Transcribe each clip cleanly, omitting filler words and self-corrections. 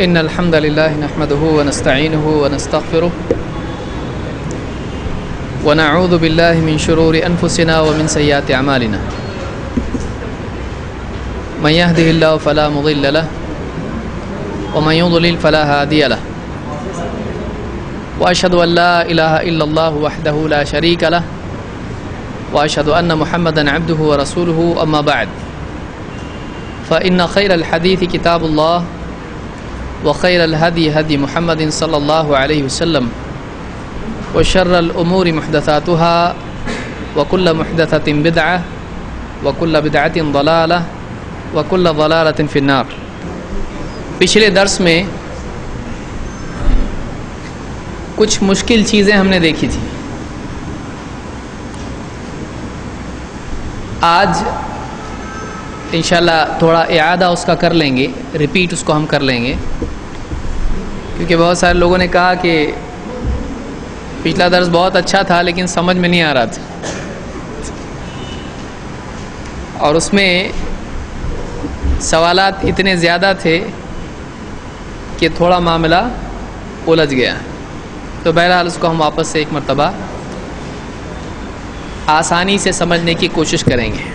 إن الحمد لله نحمده ونستعينه ونستغفره ونعوذ بالله من شرور أنفسنا ومن سيئات أعمالنا من يهده الله فلا مضل له ومن يضلل فلا هادي له وأشهد أن لا إله إلا الله وحده لا شريك له وأشهد أن محمدا عبده ورسوله أما بعد فإن خير الحديث كتاب الله وخير الهدي هدي محمد صلى الله عليه وسلم وشر الأمور محدثاتها وكل محدثة بدعة وكل بدعة ضلالة وكل ضلالة في النار. پچھلے درس میں کچھ مشکل چیزیں ہم نے دیکھی تھی. آج انشاءاللہ تھوڑا اعادہ اس کا کر لیں گے، ریپیٹ اس کو ہم کر لیں گے، کیونکہ بہت سارے لوگوں نے کہا کہ پچھلا درس بہت اچھا تھا لیکن سمجھ میں نہیں آ رہا تھا، اور اس میں سوالات اتنے زیادہ تھے کہ تھوڑا معاملہ الجھ گیا. تو بہرحال اس کو ہم واپس سے ایک مرتبہ آسانی سے سمجھنے کی کوشش کریں گے.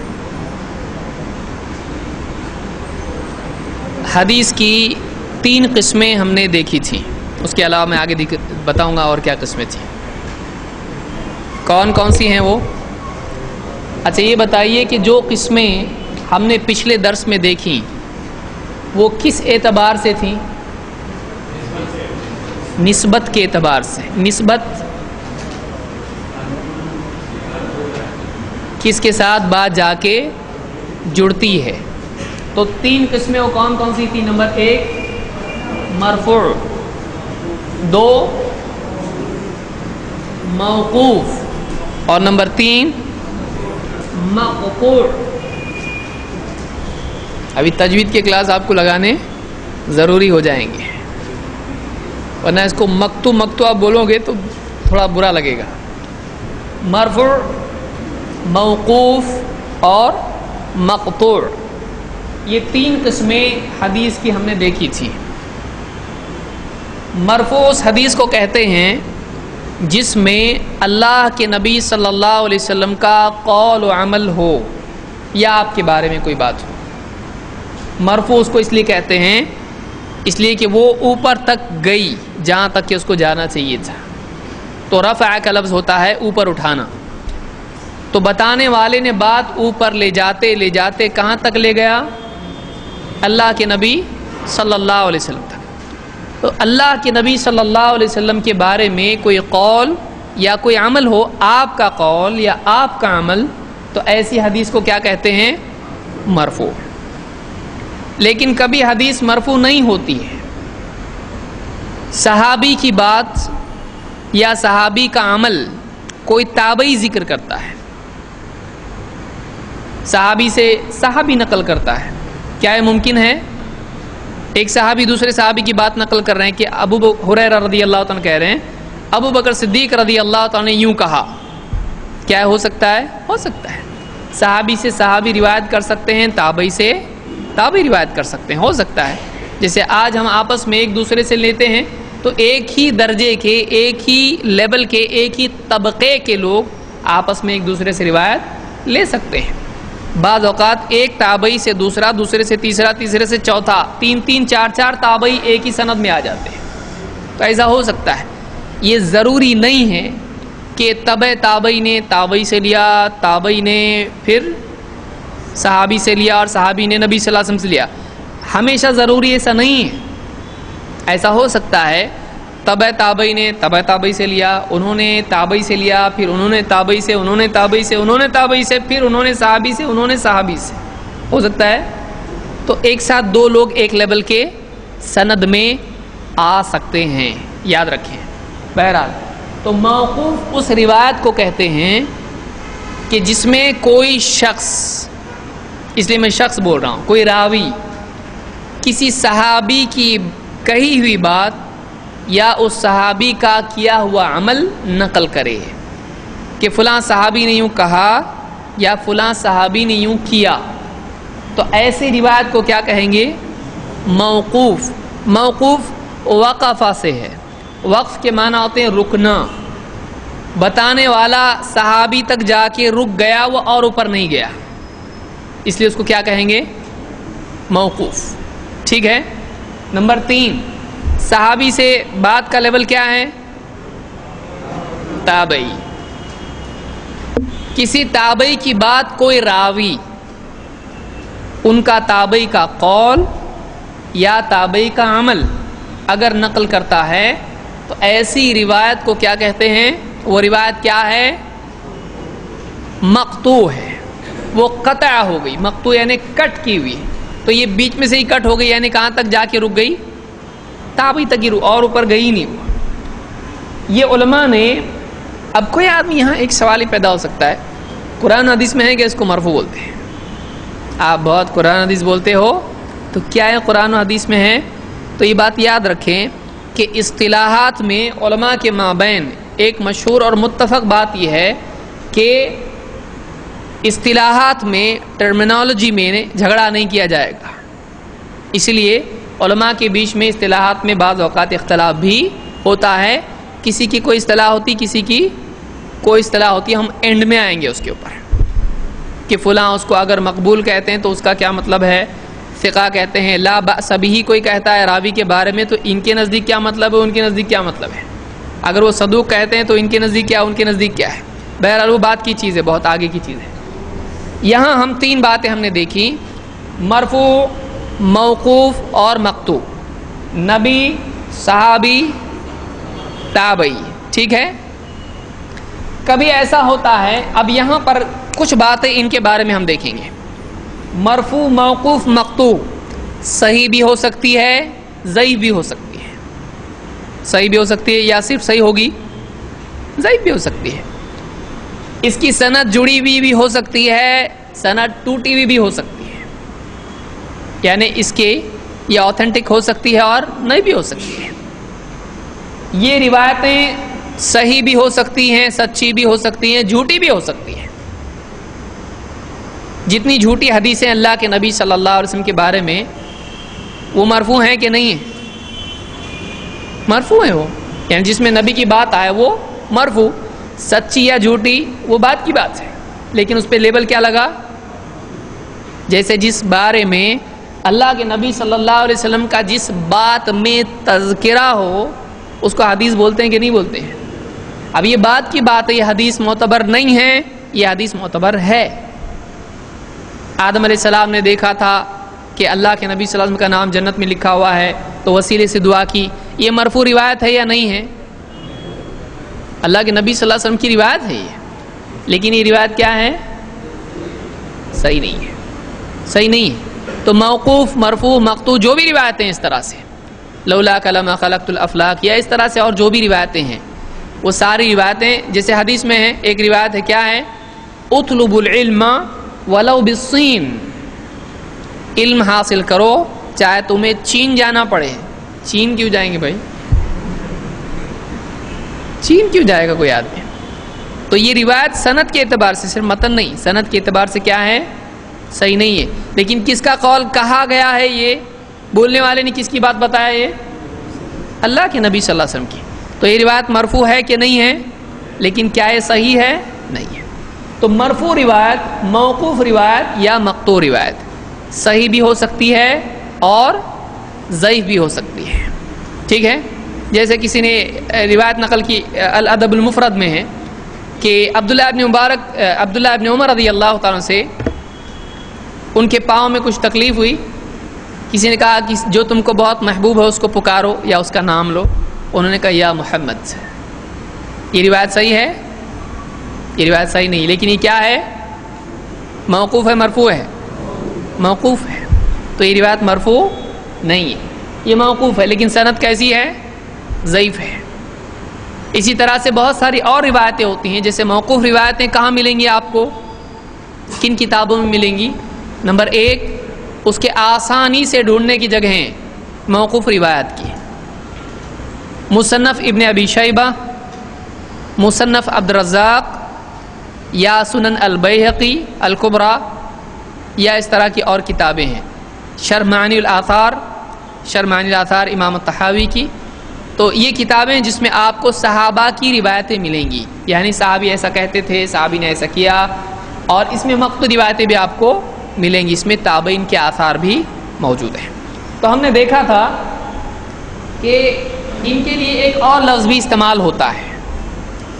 حدیث کی 3 قسمیں ہم نے دیکھی تھیں، اس کے علاوہ میں آگے بتاؤں گا اور کیا قسمیں تھیں. کون کون سی ہیں وہ؟ اچھا یہ بتائیے کہ جو قسمیں ہم نے پچھلے درس میں دیکھیں وہ کس اعتبار سے تھیں؟ نسبت کے اعتبار سے. نسبت کس کے ساتھ بات جا کے جڑتی ہے. تو 3 قسمیں وہ کون کون سی تھی؟ نمبر 1 مرفوع، 2 موقوف، اور نمبر 3 مقطوع. ابھی تجوید کے کلاس آپ کو لگانے ضروری ہو جائیں گے، ورنہ اس کو مقطوع آپ بولو گے تو تھوڑا برا لگے گا. مرفوع، موقوف اور مقطوع، یہ 3 قسمیں حدیث کی ہم نے دیکھی تھی. مرفوع اس حدیث کو کہتے ہیں جس میں اللہ کے نبی صلی اللہ علیہ وسلم کا قول و عمل ہو یا آپ کے بارے میں کوئی بات ہو. مرفوع اس کو اس لیے کہتے ہیں اس لیے کہ وہ اوپر تک گئی جہاں تک کہ اس کو جانا چاہیے تھا. تو رفع کا لفظ ہوتا ہے اوپر اٹھانا. تو بتانے والے نے بات اوپر لے جاتے کہاں تک لے گیا؟ اللہ کے نبی صلی اللہ علیہ وسلم تک. تو اللہ کے نبی صلی اللہ علیہ وسلم کے بارے میں کوئی قول یا کوئی عمل ہو، آپ کا قول یا آپ کا عمل، تو ایسی حدیث کو کیا کہتے ہیں؟ مرفوع. لیکن کبھی حدیث مرفوع نہیں ہوتی ہے. صحابی کی بات یا صحابی کا عمل کوئی تابعی ذکر کرتا ہے، صحابی سے صحابی نقل کرتا ہے. کیا یہ ممکن ہے؟ ایک صحابی دوسرے صحابی کی بات نقل کر رہے ہیں کہ ابو ہریرہ رضی اللہ تعالیٰ کہہ رہے ہیں ابو بکر صدیق رضی اللہ تعالیٰ نے یوں کہا. کیا ہو سکتا ہے؟ ہو سکتا ہے. صحابی سے صحابی روایت کر سکتے ہیں، تابعی سے تابعی روایت کر سکتے ہیں، ہو سکتا ہے. جیسے آج ہم آپس میں ایک دوسرے سے لیتے ہیں تو ایک ہی درجے کے، ایک ہی لیول کے، ایک ہی طبقے کے لوگ آپس میں ایک دوسرے سے روایت لے سکتے ہیں. بعض اوقات ایک تابعی سے دوسرا، دوسرے سے تیسرا، تیسرے سے چوتھا، 3 4 تابعی ایک ہی سند میں آ جاتے ہیں. تو ایسا ہو سکتا ہے. یہ ضروری نہیں ہے کہ تابعی نے تابعی سے لیا، تابعی نے پھر صحابی سے لیا اور صحابی نے نبی صلی اللہ علیہ وسلم سے لیا. ہمیشہ ضروری ایسا نہیں ہے. ایسا ہو سکتا ہے تابعی نے تابعی سے لیا، انہوں نے تابعی سے لیا، پھر انہوں نے تابعی سے، انہوں نے تابعی سے، انہوں نے تابعی سے، پھر انہوں نے صحابی سے، انہوں نے صحابی سے. ہو سکتا ہے. تو ایک ساتھ 2 لوگ ایک لیول کے سند میں آ سکتے ہیں، یاد رکھیں. بہرحال تو موقوف اس روایت کو کہتے ہیں کہ جس میں کوئی شخص، اس لیے میں شخص بول رہا ہوں، کوئی راوی کسی صحابی کی کہی ہوئی بات یا اس صحابی کا کیا ہوا عمل نقل کرے کہ فلاں صحابی نے یوں کہا یا فلاں صحابی نے یوں کیا. تو ایسی روایت کو کیا کہیں گے؟ موقوف. موقوف وقفہ سے ہے. وقف کے معنی ہوتے ہیں رکنا. بتانے والا صحابی تک جا کے رک گیا وہ اور اوپر نہیں گیا, اس لیے اس کو کیا کہیں گے؟ موقوف. ٹھیک ہے. نمبر 3, صحابی سے بات کا لیول کیا ہے؟ تابعی. کسی تابعی کی بات کوئی راوی ان کا تابعی کا قول یا تابعی کا عمل اگر نقل کرتا ہے تو ایسی روایت کو کیا کہتے ہیں؟ وہ روایت کیا ہے؟ مقطوع ہے. وہ قطع ہو گئی. مقطوع یعنی کٹ کی ہوئی. تو یہ بیچ میں سے ہی کٹ ہو گئی, یعنی کہاں تک جا کے رک گئی؟ تابعی تک ہی, اور اوپر گئی نہیں. یہ علماء نے, اب کوئی آدمی یہاں ایک سوال ہی پیدا ہو سکتا ہے, قرآن حدیث میں ہے کہ اس کو مرفوع بولتے ہیں. آپ بہت قرآن حدیث بولتے ہو, تو کیا ہے قرآن و حدیث میں ہے؟ تو یہ بات یاد رکھیں کہ اصطلاحات میں علماء کے مابین ایک مشہور اور متفق بات یہ ہے کہ اصطلاحات میں, ٹرمینالوجی میں جھگڑا نہیں کیا جائے گا. اس لیے علماء کے بیچ میں اصطلاحات میں بعض اوقات اختلاف بھی ہوتا ہے. کسی کی کوئی اصطلاح ہوتی, کسی کی کوئی اصطلاح ہوتی ہے. ہم اینڈ میں آئیں گے اس کے اوپر کہ فلاں اس کو اگر مقبول کہتے ہیں تو اس کا کیا مطلب ہے, ثقہ کہتے ہیں, لا بأس بھی کوئی کہتا ہے راوی کے بارے میں تو ان کے نزدیک کیا مطلب ہے, ان کے نزدیک کیا مطلب ہے. اگر وہ صدوق کہتے ہیں تو ان کے نزدیک کیا, ان کے نزدیک کیا ہے. بہرحال وہ بات کی چیز ہے, بہت آگے کی چیز ہے. یہاں ہم 3 باتیں ہم نے دیکھی, مرفوع, موقوف اور مقطوع. نبی, صحابی, تابعی. ٹھیک ہے. کبھی ایسا ہوتا ہے, اب یہاں پر کچھ باتیں ان کے بارے میں ہم دیکھیں گے. مرفوع, موقوف, مقطوع صحیح بھی ہو سکتی ہے, ضعیف بھی ہو سکتی ہے. صحیح بھی ہو سکتی ہے یا صرف صحیح ہوگی؟ ضعیف بھی ہو سکتی ہے. اس کی سند جڑی ہوئی بھی ہو سکتی ہے, سند ٹوٹی ہوئی بھی ہو سکتی ہے. یعنی اس کے یہ آتھینٹک ہو سکتی ہے اور نہیں بھی ہو سکتی ہے. یہ روایتیں صحیح بھی ہو سکتی ہیں, سچی بھی ہو سکتی ہیں, جھوٹی بھی ہو سکتی ہیں. جتنی جھوٹی حدیثیں اللہ کے نبی صلی اللہ علیہ وسلم کے بارے میں, وہ مرفوع ہیں کہ نہیں ہیں؟ مرفوع ہیں وہ, یعنی جس میں نبی کی بات آئے وہ مرفوع. سچی یا جھوٹی وہ بات کی بات ہے, لیکن اس پہ لیبل کیا لگا؟ جیسے جس بارے میں اللہ کے نبی صلی اللہ علیہ وسلم کا جس بات میں تذکرہ ہو اس کو حدیث بولتے ہیں کہ نہیں بولتے ہیں؟ اب یہ بات کی بات ہے, یہ حدیث معتبر نہیں ہے, یہ حدیث معتبر ہے. آدم علیہ السلام نے دیکھا تھا کہ اللہ کے نبی صلی اللہ علیہ وسلم کا نام جنت میں لکھا ہوا ہے تو وسیلے سے دعا کی. یہ مرفوع روایت ہے یا نہیں ہے؟ اللہ کے نبی صلی اللہ علیہ وسلم کی روایت ہے یہ, لیکن یہ روایت کیا ہے؟ صحیح نہیں ہے, صحیح نہیں ہے. تو موقوف, مرفوع, مقطوع جو بھی روایتیں اس طرح سے, لولا کلمہ خلقت الافلاق, یا اس طرح سے اور جو بھی روایتیں ہیں, وہ ساری روایتیں جیسے حدیث میں ہیں. ایک روایت ہے, کیا ہے؟ اطلب العلم ولو بالصین, علم حاصل کرو چاہے تمہیں چین جانا پڑے. چین کیوں جائیں گے بھائی؟ چین کیوں جائے گا کوئی آدمی؟ تو یہ روایت سند کے اعتبار سے, صرف متن نہیں, سند کے اعتبار سے کیا ہے؟ صحیح نہیں ہے. لیکن کس کا قول کہا گیا ہے؟ یہ بولنے والے نے کس کی بات بتایا؟ یہ اللہ کے نبی صلی اللہ علیہ وسلم کی. تو یہ روایت مرفوع ہے کہ نہیں ہے؟ لیکن کیا یہ صحیح ہے؟ نہیں ہے. تو مرفوع روایت, موقوف روایت یا مقطوع روایت صحیح بھی ہو سکتی ہے اور ضعیف بھی ہو سکتی ہے. ٹھیک ہے. جیسے کسی نے روایت نقل کی, الادب المفرد میں ہے کہ عبداللہ ابن عمر رضی اللہ تعالیٰ سے ان کے پاؤں میں کچھ تکلیف ہوئی. کسی نے کہا کہ جو تم کو بہت محبوب ہے اس کو پکارو یا اس کا نام لو. انہوں نے کہا یا محمد. یہ روایت صحیح ہے؟ یہ روایت صحیح نہیں. لیکن یہ کیا ہے؟ موقوف ہے, مرفوع ہے؟ موقوف ہے. تو یہ روایت مرفوع نہیں ہے, یہ موقوف ہے. لیکن سند کیسی ہے؟ ضعیف ہے. اسی طرح سے بہت ساری اور روایتیں ہوتی ہیں. جیسے موقوف روایتیں کہاں ملیں گی آپ کو, کن کتابوں میں ملیں گی؟ نمبر 1, اس کے آسانی سے ڈھونڈنے کی جگہیں موقوف روایت کی, مصنف ابن ابی شیبہ, مصنف عبد الرزاق, یا سنن البیہقی الکبریٰ, یا اس طرح کی اور کتابیں ہیں. شرح معانی الآثار, شرح معانی الاثار امام الطحاوی کی. تو یہ کتابیں جس میں آپ کو صحابہ کی روایتیں ملیں گی، یعنی صحابی ایسا کہتے تھے، صحابی نے ایسا کیا، اور اس میں مقطوع روایتیں بھی آپ کو ملیں گی. اس میں تابعین کے آثار بھی موجود ہیں. تو ہم نے دیکھا تھا کہ ان کے لیے ایک اور لفظ بھی استعمال ہوتا ہے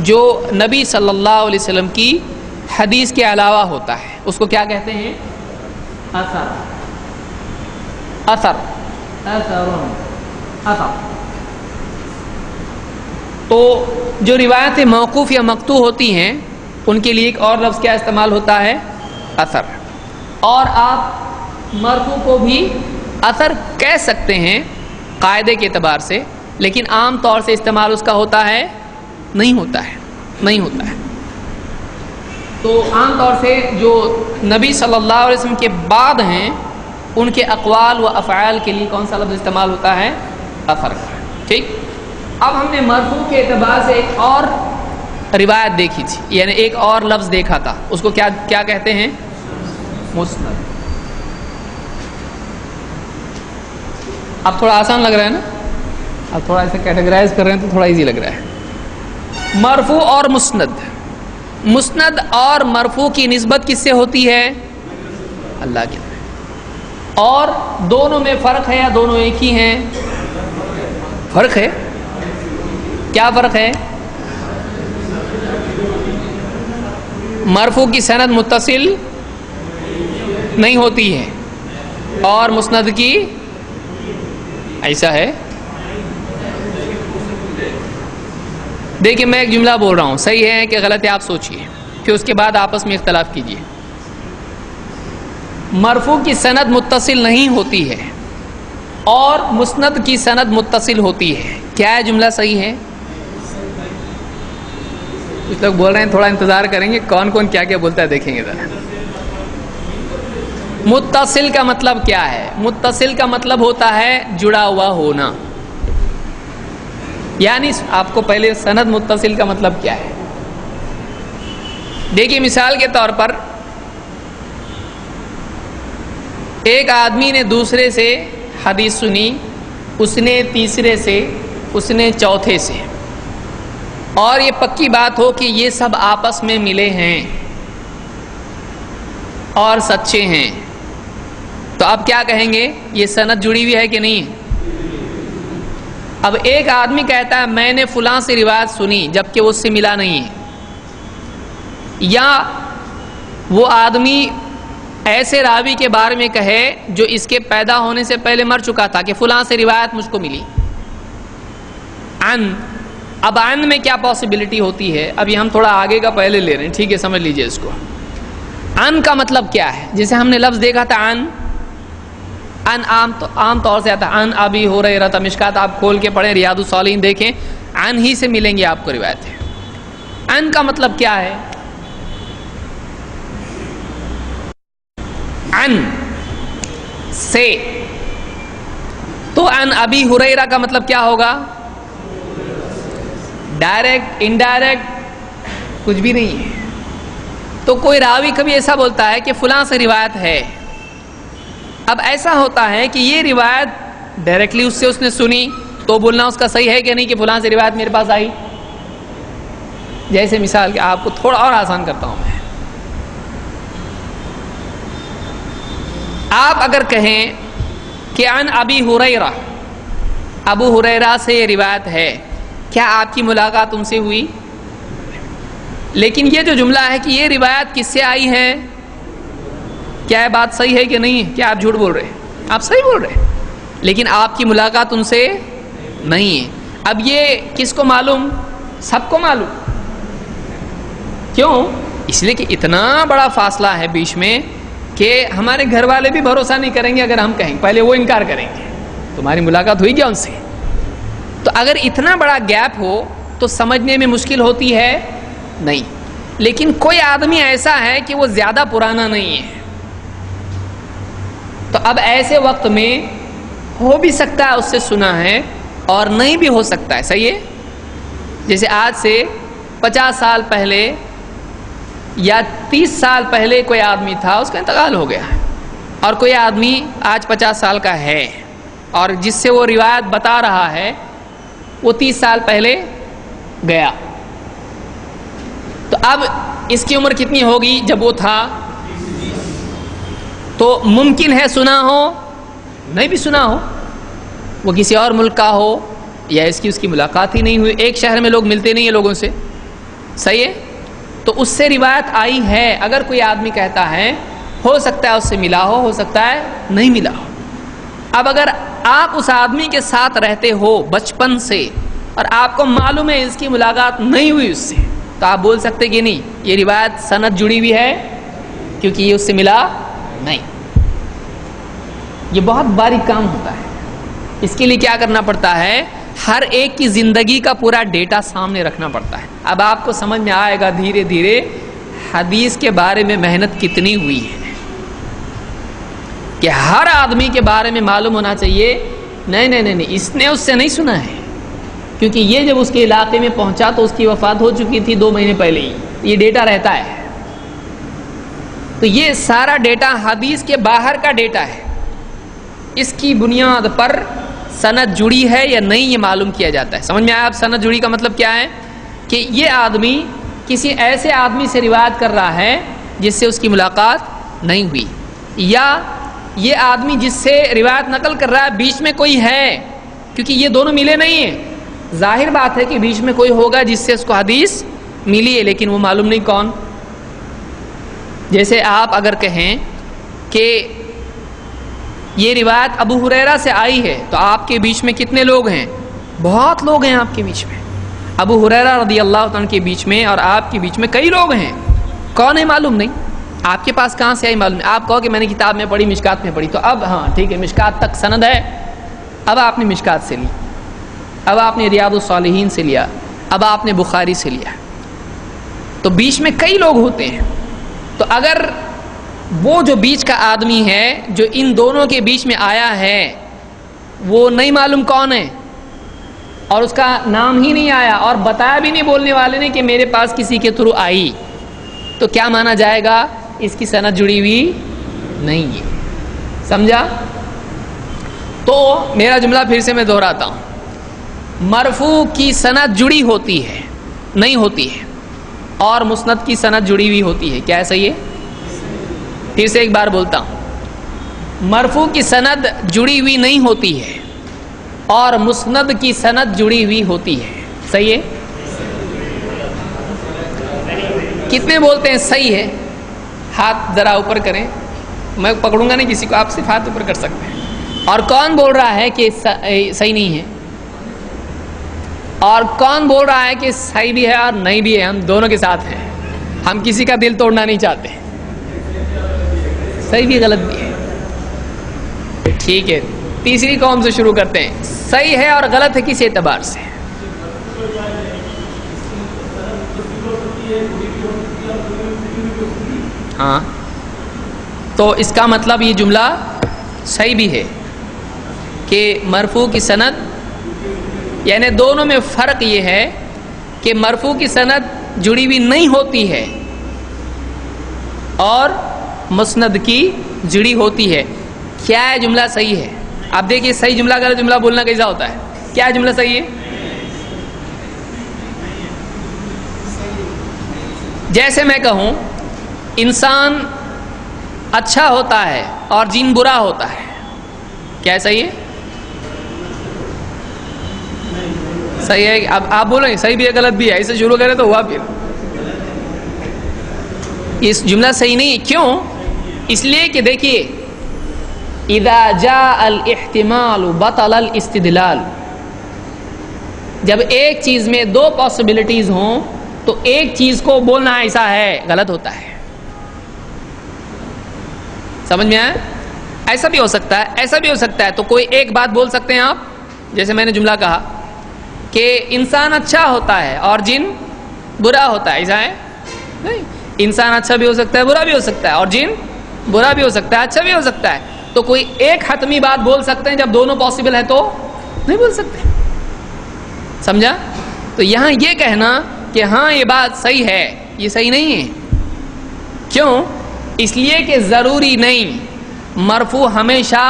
جو نبی صلی اللہ علیہ وسلم کی حدیث کے علاوہ ہوتا ہے. اس کو کیا کہتے ہیں؟ اثر. اثر اثر. تو جو روایتیں موقوف یا مقطوع ہوتی ہیں ان کے لیے ایک اور لفظ کیا استعمال ہوتا ہے؟ اثر. اور آپ مرفوع کو بھی اثر کہہ سکتے ہیں قاعدے کے اعتبار سے، لیکن عام طور سے استعمال اس کا ہوتا ہے نہیں ہوتا ہے. تو عام طور سے جو نبی صلی اللہ علیہ وسلم کے بعد ہیں ان کے اقوال و افعال کے لیے کون سا لفظ استعمال ہوتا ہے؟ اثر کا. ٹھیک. اب ہم نے مرفوع کے اعتبار سے ایک اور روایت دیکھی تھی، یعنی ایک اور لفظ دیکھا تھا. اس کو کیا کہتے ہیں؟ مسند. اب تھوڑا آسان لگ رہا ہے نا؟ اب تھوڑا ایسے کیٹیگرائز کر رہے ہیں تو تھوڑا ایزی لگ رہا ہے. مرفوع اور مسند. مسند اور مرفوع کی نسبت کس سے ہوتی ہے؟ اللہ کے. اور دونوں میں فرق ہے یا دونوں ایک ہی ہیں؟ فرق ہے. کیا فرق ہے؟ مرفوع کی سند متصل نہیں ہوتی ہے اور مسند کی ایسا ہے. دیکھیں میں ایک جملہ بول رہا ہوں، صحیح ہے کہ غلط ہے آپ سوچئے، پھر اس کے بعد آپس میں اختلاف کیجئے. مرفوع کی سند متصل نہیں ہوتی ہے اور مسند کی سند متصل ہوتی ہے. کیا ہے جملہ صحیح ہے؟ کچھ لوگ بول رہے ہیں تھوڑا انتظار کریں گے، کون کون کیا کیا بولتا ہے دیکھیں گے ذرا. متصل کا مطلب کیا ہے؟ متصل کا مطلب ہوتا ہے جڑا ہوا ہونا. یعنی آپ کو پہلے سند متصل کا مطلب کیا ہے دیکھیے. مثال کے طور پر ایک آدمی نے دوسرے سے حدیث سنی، اس نے تیسرے سے، اس نے چوتھے سے، اور یہ پکی بات ہو کہ یہ سب آپس میں ملے ہیں اور سچے ہیں، تو اب کیا کہیں گے؟ یہ سند جڑی ہوئی ہے کہ نہیں؟ اب ایک آدمی کہتا ہے میں نے فلاں سے روایت سنی جبکہ وہ اس سے ملا نہیں ہے، یا وہ آدمی ایسے راوی کے بارے میں کہے جو اس کے پیدا ہونے سے پہلے مر چکا تھا کہ فلاں سے روایت مجھ کو ملی. اب عن میں کیا پاسبلٹی ہوتی ہے؟ ابھی ہم تھوڑا آگے کا پہلے لے رہے ہیں، ٹھیک ہے، سمجھ لیجئے اس کو. عن کا مطلب کیا ہے؟ جیسے ہم نے لفظ دیکھا تھا عن عام طور سے آتا ہے عن ابی ہریرہ. مشکات آپ کھول کے پڑھیں، ریاض الصالحین دیکھیں، عن ہی سے ملیں گے آپ کو روایتیں. عن کا مطلب کیا ہے؟ عن سے. تو عن ابی ہریرہ کا مطلب کیا ہوگا؟ ڈائریکٹ، انڈائریکٹ، کچھ بھی نہیں ہے. تو کوئی راوی کبھی ایسا بولتا ہے کہ فلاں سے روایت ہے. اب ایسا ہوتا ہے کہ یہ روایت ڈائریکٹلی اس نے سنی تو بولنا اس کا صحیح ہے کہ نہیں کہ فلاں سے روایت میرے پاس آئی. جیسے مثال کہ آپ کو تھوڑا اور آسان کرتا ہوں میں. آپ اگر کہیں کہ عن ابی ہریرہ، ابو ہریرہ سے یہ روایت ہے، کیا آپ کی ملاقات ان سے ہوئی؟ لیکن یہ جو جملہ ہے کہ یہ روایت کس سے آئی ہے، کیا یہ بات صحیح ہے کہ نہیں ہے؟ کیا آپ جھوٹ بول رہے ہیں؟ آپ صحیح بول رہے ہیں، لیکن آپ کی ملاقات ان سے نہیں ہے. اب یہ کس کو معلوم؟ سب کو معلوم. کیوں؟ اس لیے کہ اتنا بڑا فاصلہ ہے بیچ میں کہ ہمارے گھر والے بھی بھروسہ نہیں کریں گے اگر ہم کہیں، پہلے وہ انکار کریں گے تمہاری ملاقات ہوئی کیا ان سے. تو اگر اتنا بڑا گیپ ہو تو سمجھنے میں مشکل ہوتی ہے نہیں. لیکن کوئی آدمی ایسا ہے کہ وہ زیادہ پرانا نہیں ہے، تو اب ایسے وقت میں ہو بھی سکتا ہے اس سے سنا ہے اور نہیں بھی ہو سکتا ہے. صحیح ہے. جیسے آج سے 50 سال پہلے یا 30 سال پہلے کوئی آدمی تھا، اس کا انتقال ہو گیا، اور کوئی آدمی آج 50 سال کا ہے، اور جس سے وہ روایت بتا رہا ہے وہ 30 سال پہلے گیا، تو اب اس کی عمر کتنی ہوگی جب وہ تھا؟ تو ممکن ہے سنا ہو، نہیں بھی سنا ہو، وہ کسی اور ملک کا ہو یا اس کی ملاقات ہی نہیں ہوئی، ایک شہر میں لوگ ملتے نہیں ہیں لوگوں سے، صحیح ہے؟ تو اس سے روایت آئی ہے۔ اگر کوئی آدمی کہتا ہے ہو سکتا ہے اس سے ملا ہو سکتا ہے نہیں ملا ہو۔ اب اگر آپ اس آدمی کے ساتھ رہتے ہو بچپن سے اور آپ کو معلوم ہے اس کی ملاقات نہیں ہوئی اس سے، تو آپ بول سکتے کہ نہیں یہ روایت سند جڑی ہوئی ہے کیونکہ یہ اس سے ملا نہیں۔ یہ بہت باریک کام ہوتا ہے، اس کے لیے کیا کرنا پڑتا ہے؟ ہر ایک کی زندگی کا پورا ڈیٹا سامنے رکھنا پڑتا ہے۔ اب آپ کو سمجھ میں آئے گا دھیرے دھیرے حدیث کے بارے میں محنت کتنی ہوئی ہے، کہ ہر آدمی کے بارے میں معلوم ہونا چاہیے نہیں اس نے اس سے نہیں سنا ہے، کیونکہ یہ جب اس کے علاقے میں پہنچا تو اس کی وفات ہو چکی تھی 2 مہینے پہلے ہی، یہ ڈیٹا رہتا ہے۔ تو یہ سارا ڈیٹا حدیث کے باہر کا ڈیٹا ہے، اس کی بنیاد پر سند جڑی ہے یا نہیں یہ معلوم کیا جاتا ہے۔ سمجھ میں آیا؟ اب سند جڑی کا مطلب کیا ہے؟ کہ یہ آدمی کسی ایسے آدمی سے روایت کر رہا ہے جس سے اس کی ملاقات نہیں ہوئی، یا یہ آدمی جس سے روایت نقل کر رہا ہے بیچ میں کوئی ہے، کیونکہ یہ دونوں ملے نہیں ہیں۔ ظاہر بات ہے کہ بیچ میں کوئی ہوگا جس سے اس کو حدیث ملی ہے، لیکن وہ معلوم نہیں کون۔ جیسے آپ اگر کہیں کہ یہ روایت ابو ہریرہ سے آئی ہے تو آپ کے بیچ میں کتنے لوگ ہیں؟ بہت لوگ ہیں آپ کے بیچ میں، ابو ہریرہ رضی اللہ عنہ کے بیچ میں اور آپ کے بیچ میں کئی لوگ ہیں، کون ہے معلوم نہیں۔ آپ کے پاس کہاں سے آئی معلوم نہیں، آپ کہو کہ میں نے کتاب میں پڑھی، مشکات میں پڑھی، تو اب ہاں ٹھیک ہے مشکات تک سند ہے، اب آپ نے مشکات سے لی، اب آپ نے ریاض الصالحین سے لیا، اب آپ نے بخاری سے لیا، تو بیچ میں کئی لوگ ہوتے ہیں۔ تو اگر وہ جو بیچ کا آدمی ہے جو ان دونوں کے بیچ میں آیا ہے وہ نہیں معلوم کون ہے اور اس کا نام ہی نہیں آیا اور بتایا بھی نہیں بولنے والے نے کہ میرے پاس کسی کے تھرو آئی، تو کیا مانا جائے گا؟ اس کی سند جڑی ہوئی نہیں ہے۔ سمجھا؟ تو میرا جملہ پھر سے میں دہراتا ہوں، مرفوع کی سند جڑی ہوتی ہے نہیں ہوتی ہے، اور مسند کی سند جڑی ہوئی ہوتی ہے۔ کیا ہے؟ صحیح ہے؟ پھر سے ایک بار بولتا ہوں، مرفوع کی سند جڑی ہوئی نہیں ہوتی ہے اور مسند کی سند جڑی ہوئی ہوتی ہے۔ صحیح ہے؟ کتنے بولتے ہیں صحیح ہے؟ ہاتھ ذرا اوپر کریں، میں پکڑوں گا نہیں کسی کو، آپ صرف ہاتھ اوپر کر سکتے ہیں۔ اور کون بول رہا ہے کہ صحیح نہیں ہے؟ اور کون بول رہا ہے کہ صحیح بھی ہے اور نہیں بھی ہے؟ ہم دونوں کے ساتھ ہیں، ہم کسی کا دل توڑنا نہیں چاہتے، صحیح بھی غلط بھی ہے۔ ٹھیک ہے، تیسری قوم سے شروع کرتے ہیں، صحیح ہے اور غلط ہے کس اعتبار سے؟ ہاں، تو اس کا مطلب یہ جملہ صحیح بھی ہے کہ مرفوع کی سند، یعنی دونوں میں فرق یہ ہے کہ مرفوع کی سند جڑی ہوئی نہیں ہوتی ہے اور مسند کی جڑی ہوتی ہے۔ کیا ہے جملہ صحیح ہے؟ آپ دیکھیے صحیح جملہ غلط جملہ بولنا کیسا ہوتا ہے۔ کیا ہے جملہ صحیح ہے؟ جیسے میں کہوں انسان اچھا ہوتا ہے اور جن برا ہوتا ہے، کیا ہے؟ صحیح ہے؟ صحیح ہے؟ اب آپ بولیں صحیح بھی ہے غلط بھی ہے، ایسے شروع کریں تو ہوا، پھر اس جملہ صحیح نہیں ہے۔ کیوں؟ اس لیے کہ دیکھیے اذا جاء الاحتمال بطل الاستدلال، جب ایک چیز میں 2 پاسبلٹیز ہوں تو ایک چیز کو بولنا ایسا ہے غلط ہوتا ہے۔ سمجھ میں آیا؟ ایسا بھی ہو سکتا ہے، ایسا بھی ہو سکتا ہے، تو کوئی ایک بات بول سکتے ہیں آپ، جیسے میں نے جملہ کہا کہ انسان اچھا ہوتا ہے اور جن برا ہوتا ہے، ایسا ہے نہیں، انسان اچھا بھی ہو سکتا ہے برا بھی ہو سکتا ہے اور جن برا بھی ہو سکتا ہے اچھا بھی ہو سکتا ہے، تو کوئی ایک حتمی بات بول سکتے ہیں، جب دونوں پاسبل ہے تو نہیں بول سکتے۔ سمجھا؟ تو یہاں یہ کہنا کہ ہاں یہ بات صحیح ہے، یہ صحیح نہیں ہے۔ کیوں؟ اس لیے کہ ضروری نہیں مرفوع ہمیشہ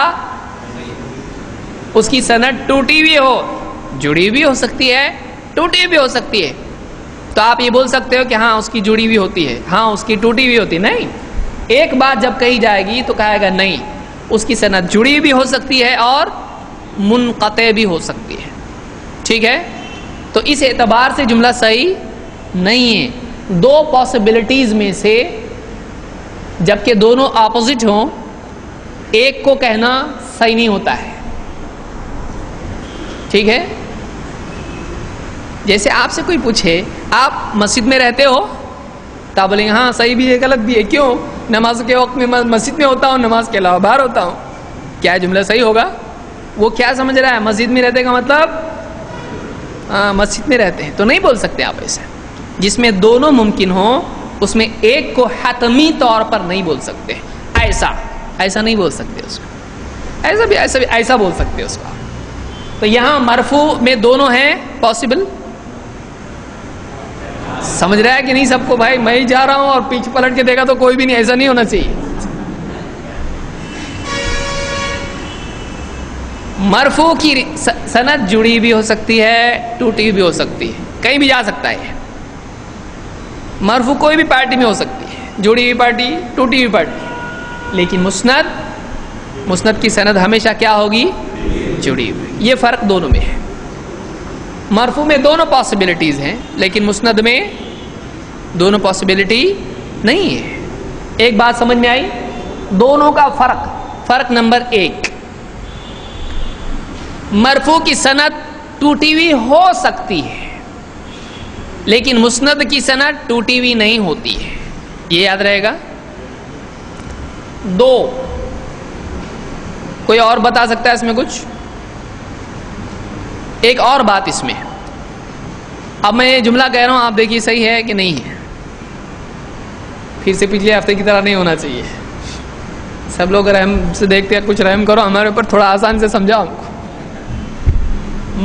اس کی سند ٹوٹی بھی ہو، جڑی بھی ہو سکتی ہے، ٹوٹی بھی ہو سکتی ہے، تو آپ یہ بول سکتے ہو کہ ہاں اس کی جڑی بھی ہوتی ہے، ہاں اس کی ٹوٹی بھی ہوتی ہے؟ نہیں، ایک بات جب کہی جائے گی تو کہا گا نہیں، اس کی سند جڑی بھی ہو سکتی ہے اور منقطع بھی ہو سکتی ہے، ٹھیک ہے؟ تو اس اعتبار سے جملہ صحیح نہیں ہے۔ دو پاسبلٹیز میں سے جبکہ دونوں اپوزٹ ہوں، ایک کو کہنا صحیح نہیں ہوتا ہے، ٹھیک ہے؟ جیسے آپ سے کوئی پوچھے آپ مسجد میں رہتے ہو تو آپ بولیں گے ہاں صحیح بھی ہے غلط بھی ہے، کیوں؟ نماز کے وقت میں مسجد میں ہوتا ہوں، نماز کے علاوہ باہر ہوتا ہوں، کیا جملہ صحیح ہوگا؟ وہ کیا سمجھ رہا ہے مسجد میں رہتے کا مطلب ہاں مسجد میں رہتے ہیں، تو نہیں بول سکتے آپ ایسے۔ جس میں دونوں ممکن ہوں اس میں ایک کو حتمی طور پر نہیں بول سکتے، ایسا نہیں بول سکتے اس کو، ایسا بول سکتے اس کو۔ تو یہاں مرفوع میں دونوں ہیں پاسبل، سمجھ رہا ہے کہ نہیں سب کو؟ بھائی میں ہی جا رہا ہوں اور پیچھے پلٹ کے دیکھا تو کوئی بھی نہیں، ایسا نہیں ہونا چاہیے۔ مرفوع کی سند جڑی بھی ہو سکتی ہے، ٹوٹی بھی ہو سکتی ہے، کہیں بھی جا سکتا ہے۔ مرفوع کوئی بھی پارٹی میں ہو سکتی ہے، جڑی ہوئی پارٹی، ٹوٹی ہوئی پارٹی، لیکن مسند کی سند ہمیشہ کیا ہوگی؟ جڑی ہوئی۔ یہ فرق دونوں میں ہے۔ مرفوع میں دونوں پاسبلٹیز ہیں لیکن مسند میں دونوں پاسبلٹی نہیں ہے۔ ایک بات سمجھ میں آئی؟ دونوں کا فرق نمبر 1، مرفوع کی سند ٹوٹی ہوئی ہو سکتی ہے لیکن مسند کی سند ٹوٹی ہوئی نہیں ہوتی ہے، یہ یاد رہے گا۔ 2، کوئی اور بتا سکتا ہے اس میں کچھ؟ ایک اور بات اس میں، اب میں یہ جملہ کہہ رہا ہوں آپ دیکھیے صحیح ہے کہ نہیں ہے، پھر سے پچھلے ہفتے کی طرح نہیں ہونا چاہیے۔ سب لوگ رحم سے دیکھتے ہیں، کچھ رحم کرو ہمارے اوپر، تھوڑا آسان سے سمجھاؤ ہم کو۔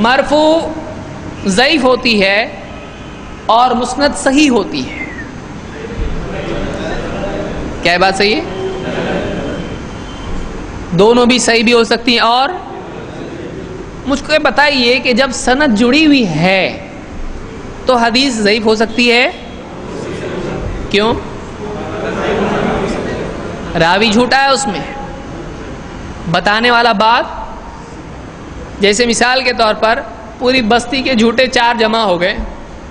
مرفوع ضعیف ہوتی ہے اور مسند صحیح ہوتی ہے، کیا یہ بات صحیح ہے؟ دونوں بھی صحیح بھی ہو سکتی ہیں، اور مجھ کو بتائیے کہ جب سند جڑی ہوئی ہے تو حدیث ضعیف ہو سکتی ہے، کیوں؟ راوی جھوٹا ہے اس میں، بتانے والا بات، جیسے مثال کے طور پر پوری بستی کے جھوٹے 4 جمع ہو گئے،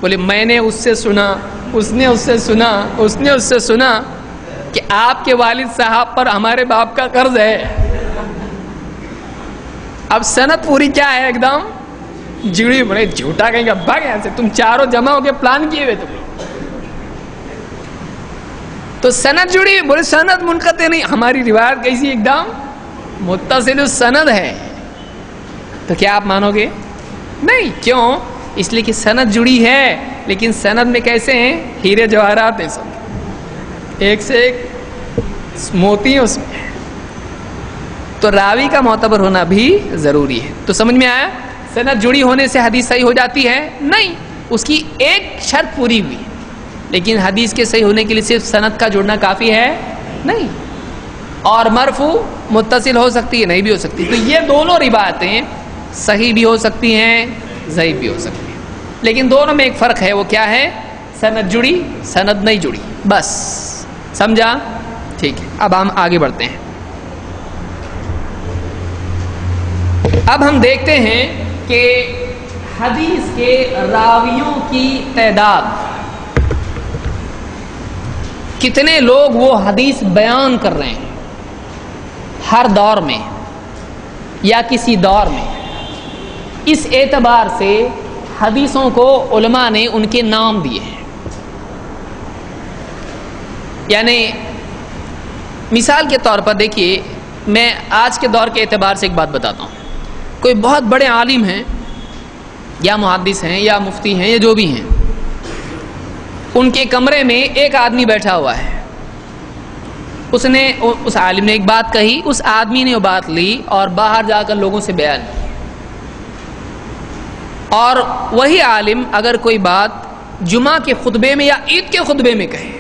بولے میں نے اس سے سنا، اس نے اس سے سنا، اس نے اس سے سنا کہ آپ کے والد صاحب پر ہمارے باپ کا قرض ہے۔ اب سند پوری کیا ہے؟ ایک دم جڑی، بڑے جھوٹا کہیں گا بھاگ یہاں سے، تم چاروں جمع ہو کے پلان کیے ہوئے تم، تو سند جڑی، بولے سند منقطع نہیں، ہماری روایت کیسی ایک دم متصل سند ہے، تو کیا آپ مانو گے؟ نہیں، کیوں؟ اس لیے کہ سند جڑی ہے لیکن سند میں کیسے ہیں؟ ہیرے جواہرات ہیں، سب ایک سے ایک موتی ہیں اس میں، تو راوی کا معتبر ہونا بھی ضروری ہے۔ تو سمجھ میں آیا؟ سند جڑی ہونے سے حدیث صحیح ہو جاتی ہے؟ نہیں، اس کی ایک شرط پوری ہوئی، لیکن حدیث کے صحیح ہونے کے لیے صرف سند کا جڑنا کافی ہے نہیں، اور مرفوع متصل ہو سکتی ہے، نہیں بھی ہو سکتی۔ تو یہ دونوں روایتیں صحیح بھی ہو سکتی ہیں، ضعیف بھی ہو سکتی ہیں، لیکن دونوں میں ایک فرق ہے، وہ کیا ہے؟ سند جڑی، سند نہیں جڑی، بس سمجھا؟ ٹھیک ہے، اب ہم آگے بڑھتے ہیں۔ اب ہم دیکھتے ہیں کہ حدیث کے راویوں کی تعداد، کتنے لوگ وہ حدیث بیان کر رہے ہیں ہر دور میں یا کسی دور میں، اس اعتبار سے حدیثوں کو علماء نے ان کے نام دیے ہیں۔ یعنی مثال کے طور پر دیکھیے، میں آج کے دور کے اعتبار سے ایک بات بتاتا ہوں، کوئی بہت بڑے عالم ہیں یا محدث ہیں یا مفتی ہیں یا جو بھی ہیں، ان کے کمرے میں ایک آدمی بیٹھا ہوا ہے، اس عالم نے ایک بات کہی، اس آدمی نے وہ بات لی اور باہر جا کر لوگوں سے بیان کی، اور وہی عالم اگر کوئی بات جمعہ کے خطبے میں یا عید کے خطبے میں کہے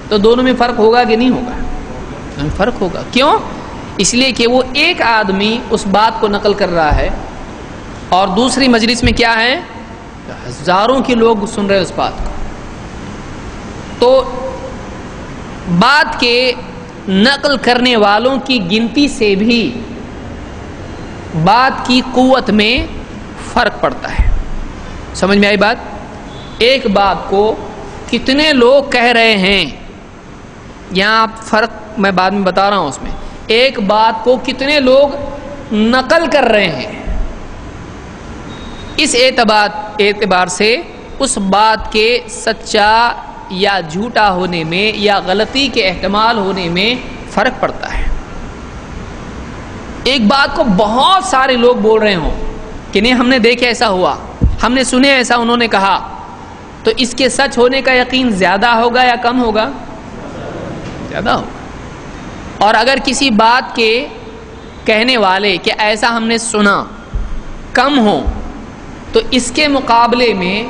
تو دونوں میں فرق ہوگا کہ نہیں ہوگا؟ فرق ہوگا، کیوں؟ اس لیے کہ وہ ایک آدمی اس بات کو نقل کر رہا ہے اور دوسری مجلس میں کیا ہے، ہزاروں کے لوگ سن رہے اس بات کو. تو بات کے نقل کرنے والوں کی گنتی سے بھی بات کی قوت میں فرق پڑتا ہے. سمجھ میں آئی بات؟ ایک بات کو کتنے لوگ کہہ رہے ہیں، یہاں فرق میں بعد میں بتا رہا ہوں. اس میں ایک بات کو کتنے لوگ نقل کر رہے ہیں، اس اعتبار سے اس بات کے سچا یا جھوٹا ہونے میں یا غلطی کے احتمال ہونے میں فرق پڑتا ہے. ایک بات کو بہت سارے لوگ بول رہے ہوں کہ نہیں ہم نے دیکھا ایسا ہوا، ہم نے سنے ایسا انہوں نے کہا، تو اس کے سچ ہونے کا یقین زیادہ ہوگا یا کم ہوگا؟ زیادہ ہوگا. اور اگر کسی بات کے کہنے والے کہ ایسا ہم نے سنا کم ہو، تو اس کے مقابلے میں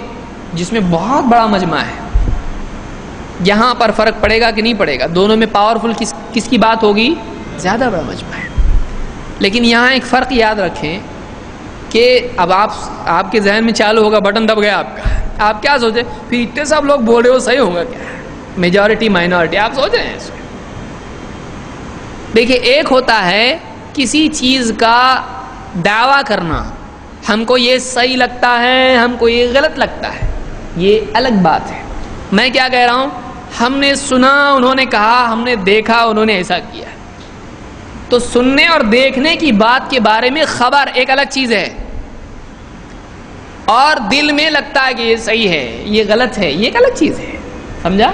جس میں بہت بڑا مجمع ہے، یہاں پر فرق پڑے گا کہ نہیں پڑے گا؟ دونوں میں پاورفل کس کی بات ہوگی؟ زیادہ بڑا مجمع ہے. لیکن یہاں ایک فرق یاد رکھیں کہ اب آپ کے ذہن میں چالو ہوگا، بٹن دب گیا آپ کا. آپ کیا سوچیں پھر اتنے سب لوگ بول رہے ہو صحیح ہوگا کیا؟ میجورٹی مائنورٹی آپ سوچ رہے ہیں اس میں. دیکھیے ایک ہوتا ہے کسی چیز کا دعویٰ کرنا، ہم کو یہ صحیح لگتا ہے، ہم کو یہ غلط لگتا ہے، یہ الگ بات ہے. میں کیا کہہ رہا ہوں، ہم نے سنا انہوں نے کہا، ہم نے دیکھا انہوں نے ایسا کیا. تو سننے اور دیکھنے کی بات کے بارے میں خبر ایک الگ چیز ہے، اور دل میں لگتا ہے کہ یہ صحیح ہے یہ غلط ہے، یہ ایک الگ چیز ہے. سمجھا؟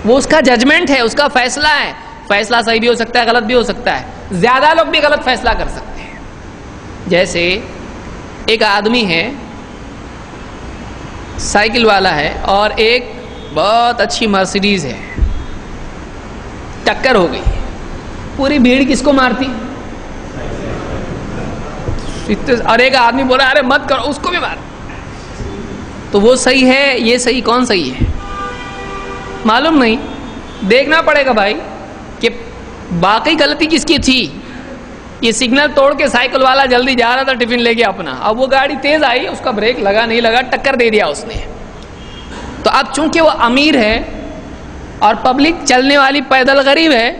وہ اس کا ججمنٹ ہے، اس کا فیصلہ ہے. فیصلہ صحیح بھی ہو سکتا ہے، غلط بھی ہو سکتا ہے. زیادہ لوگ بھی غلط فیصلہ کر سکتے ہیں. جیسے ایک آدمی ہے، سائیکل والا ہے، اور ایک بہت اچھی مرسیڈیز ہے، ٹکر ہو گئی. پوری بھیڑ کس کو مارتی؟ اور ایک آدمی بولا ارے مت کرو، اس کو بھی مار. تو وہ صحیح ہے، یہ صحیح، کون صحیح ہے معلوم نہیں. دیکھنا پڑے گا بھائی کہ باقی غلطی کس کی تھی. یہ سگنل توڑ کے سائیکل والا جلدی جا رہا تھا ٹفن لے کے اپنا، اب وہ گاڑی تیز آئی، اس کا بریک لگا نہیں لگا، ٹکر دے دیا اس نے. تو اب چونکہ وہ امیر ہے اور پبلک چلنے والی پیدل غریب ہے،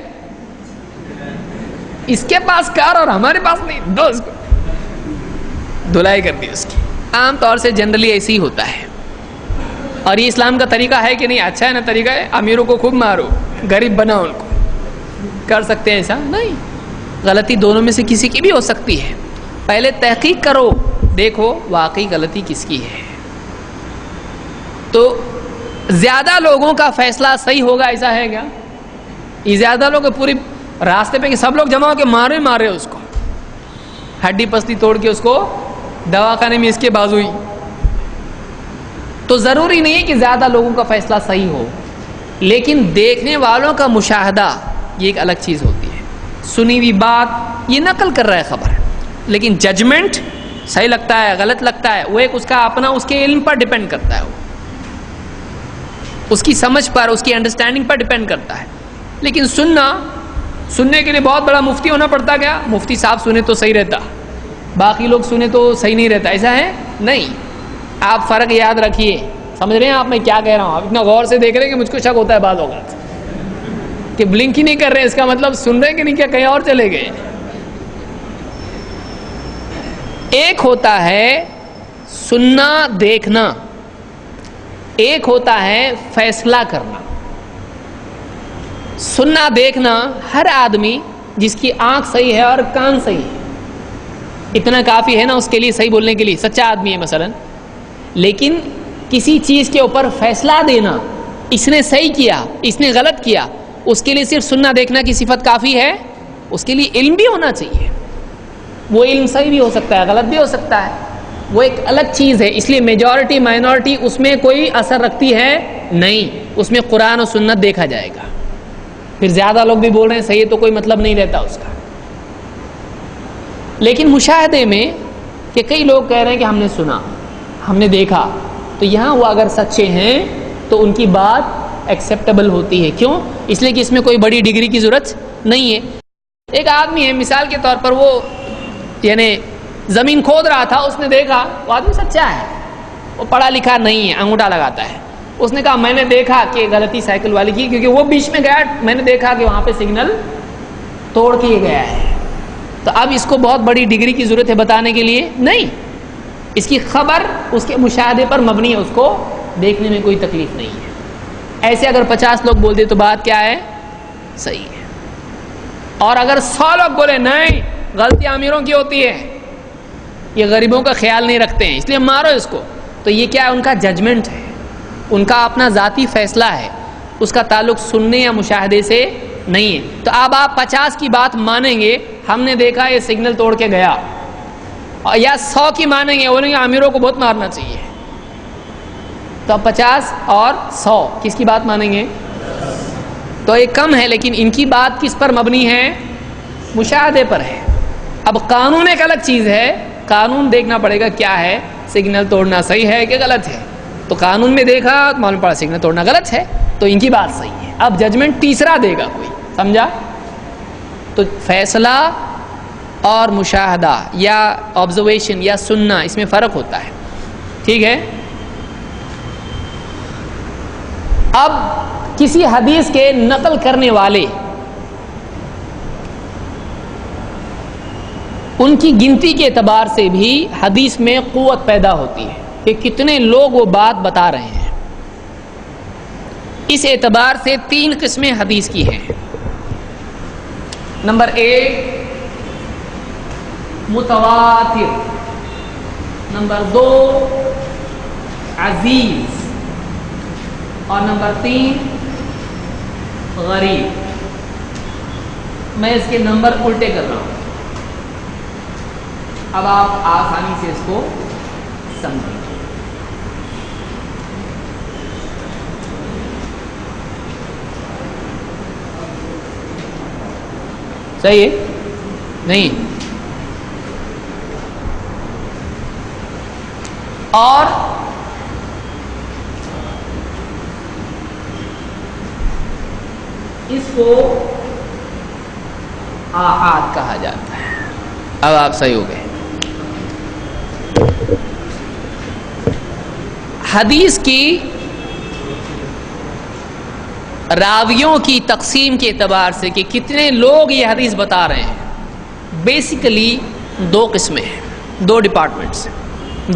اس کے پاس کار اور ہمارے پاس نہیں، دو اس کو دھلائی کر دی اس کی. عام طور سے جنرلی ایسے ہی ہوتا ہے. اور یہ اسلام کا طریقہ ہے کہ نہیں؟ اچھا ہے نا طریقہ ہے، امیروں کو خوب مارو، غریب بناؤ ان کو. کر سکتے ہیں ایسا؟ نہیں. غلطی دونوں میں سے کسی کی بھی ہو سکتی ہے. پہلے تحقیق کرو، دیکھو واقعی غلطی کس کی ہے. تو زیادہ لوگوں کا فیصلہ صحیح ہوگا ایسا ہے کیا؟ یہ زیادہ لوگ پوری راستے پہ کہ سب لوگ جمع ہو کے مارے اس کو، ہڈی پستی توڑ کے اس کو دواخانے میں اس کے بازو ہی. تو ضروری نہیں ہے کہ زیادہ لوگوں کا فیصلہ صحیح ہو، لیکن دیکھنے والوں کا مشاہدہ یہ ایک الگ چیز ہوتی ہے. سنی ہوئی بات یہ نقل کر رہا ہے خبر، لیکن ججمنٹ صحیح لگتا ہے غلط لگتا ہے وہ ایک اس کا اپنا، اس کے علم پر ڈیپینڈ کرتا ہے، وہ اس کی سمجھ پر، اس کی انڈرسٹینڈنگ پر ڈیپینڈ کرتا ہے. لیکن سننے کے لیے بہت بڑا مفتی ہونا پڑتا کیا؟ مفتی صاحب سنے تو صحیح رہتا، باقی لوگ سنے تو صحیح نہیں رہتا، ایسا ہے نہیں. آپ فرق یاد رکھیے. سمجھ رہے ہیں آپ میں کیا کہہ رہا ہوں؟ آپ اتنا غور سے دیکھ رہے ہیں کہ مجھ کو شک ہوتا ہے بعض اوقات کہ بلنک ہی نہیں کر رہے، اس کا مطلب سن رہے کہ نہیں، کیا کہیں اور چلے گئے. ایک ہوتا ہے سننا دیکھنا، ایک ہوتا ہے فیصلہ کرنا. سننا دیکھنا ہر آدمی جس کی آنکھ صحیح ہے اور کان صحیح ہے اتنا کافی ہے نا اس کے لیے، صحیح بولنے کے لیے، سچا آدمی ہے مثلا. لیکن کسی چیز کے اوپر فیصلہ دینا، اس نے صحیح کیا اس نے غلط کیا، اس کے لیے صرف سننا دیکھنا کی صفت کافی ہے؟ اس کے لیے علم بھی ہونا چاہیے. وہ علم صحیح بھی ہو سکتا ہے غلط بھی ہو سکتا ہے، وہ ایک الگ چیز ہے. اس لیے میجورٹی مائنورٹی اس میں کوئی اثر رکھتی ہے نہیں، اس میں قرآن و سنت دیکھا جائے گا. پھر زیادہ لوگ بھی بول رہے ہیں صحیح ہے تو کوئی مطلب نہیں رہتا اس کا. لیکن مشاہدے میں کہ کئی لوگ کہہ رہے ہیں کہ ہم نے سنا ہم نے دیکھا، تو یہاں وہ اگر سچے ہیں تو ان کی بات ایکسیپٹیبل ہوتی ہے. کیوں؟ اس لیے کہ اس میں کوئی بڑی ڈگری کی ضرورت نہیں ہے. ایک آدمی ہے مثال کے طور پر، وہ یعنی زمین کھود رہا تھا، اس نے دیکھا وہ آدمی سچا ہے، وہ پڑھا لکھا نہیں ہے، انگوٹھا لگاتا ہے. اس نے کہا میں نے دیکھا کہ غلطی سائیکل والی کی، کیونکہ وہ بیچ میں گیا، میں نے دیکھا کہ وہاں پہ سگنل توڑ کے گیا ہے. تو اب اس کو بہت بڑی ڈگری کی ضرورت ہے بتانے کے لیے؟ نہیں، اس کی خبر اس کے مشاہدے پر مبنی ہے، اس کو دیکھنے میں کوئی تکلیف نہیں ہے. ایسے اگر 50 لوگ بول دے تو بات کیا ہے؟ صحیح ہے. اور اگر 100 لوگ بولے نہیں غلطی امیروں کی ہوتی ہے، یہ غریبوں کا خیال نہیں رکھتے ہیں اس لیے مارو اس کو، تو یہ کیا ہے؟ ان کا ججمنٹ ہے، ان کا اپنا ذاتی فیصلہ ہے، اس کا تعلق سننے یا مشاہدے سے نہیں ہے. تو اب آپ 50 کی بات مانیں گے، ہم نے دیکھا یہ سگنل توڑ کے گیا، یا 100 کی مانیں گے، بولیں گے امیروں کو بہت مارنا چاہیے. تو اب 50 اور 100 کس کی بات مانیں گے؟ تو یہ کم ہے، لیکن ان کی بات کس پر مبنی ہے؟ مشاہدے پر ہے. اب قانون ایک الگ چیز ہے، قانون دیکھنا پڑے گا کیا ہے، سگنل توڑنا صحیح ہے کہ غلط ہے. تو قانون میں دیکھا معلوم پڑا سگنل توڑنا غلط ہے، تو ان کی بات صحیح ہے. اب ججمنٹ تیسرا دے گا کوئی، سمجھا؟ تو فیصلہ اور مشاہدہ یا آبزرویشن یا سننا، اس میں فرق ہوتا ہے. ٹھیک ہے. اب کسی حدیث کے نقل کرنے والے، ان کی گنتی کے اعتبار سے بھی حدیث میں قوت پیدا ہوتی ہے کہ کتنے لوگ وہ بات بتا رہے ہیں. اس اعتبار سے 3 قسمیں حدیث کی ہیں. نمبر 1 متواتر، نمبر 2 عزیز، اور نمبر 3 غریب. میں اس کے نمبر الٹے کر رہا ہوں، اب آپ آسانی سے اس کو سمجھیں. صحیح ہے؟ نہیں. اور اس کو آحاد کہا جاتا ہے. اب آپ صحیح ہو گئے. حدیث کی راویوں کی تقسیم کے اعتبار سے کہ کتنے لوگ یہ حدیث بتا رہے ہیں، بیسیکلی 2 قسمیں ہیں، 2 ڈپارٹمنٹس،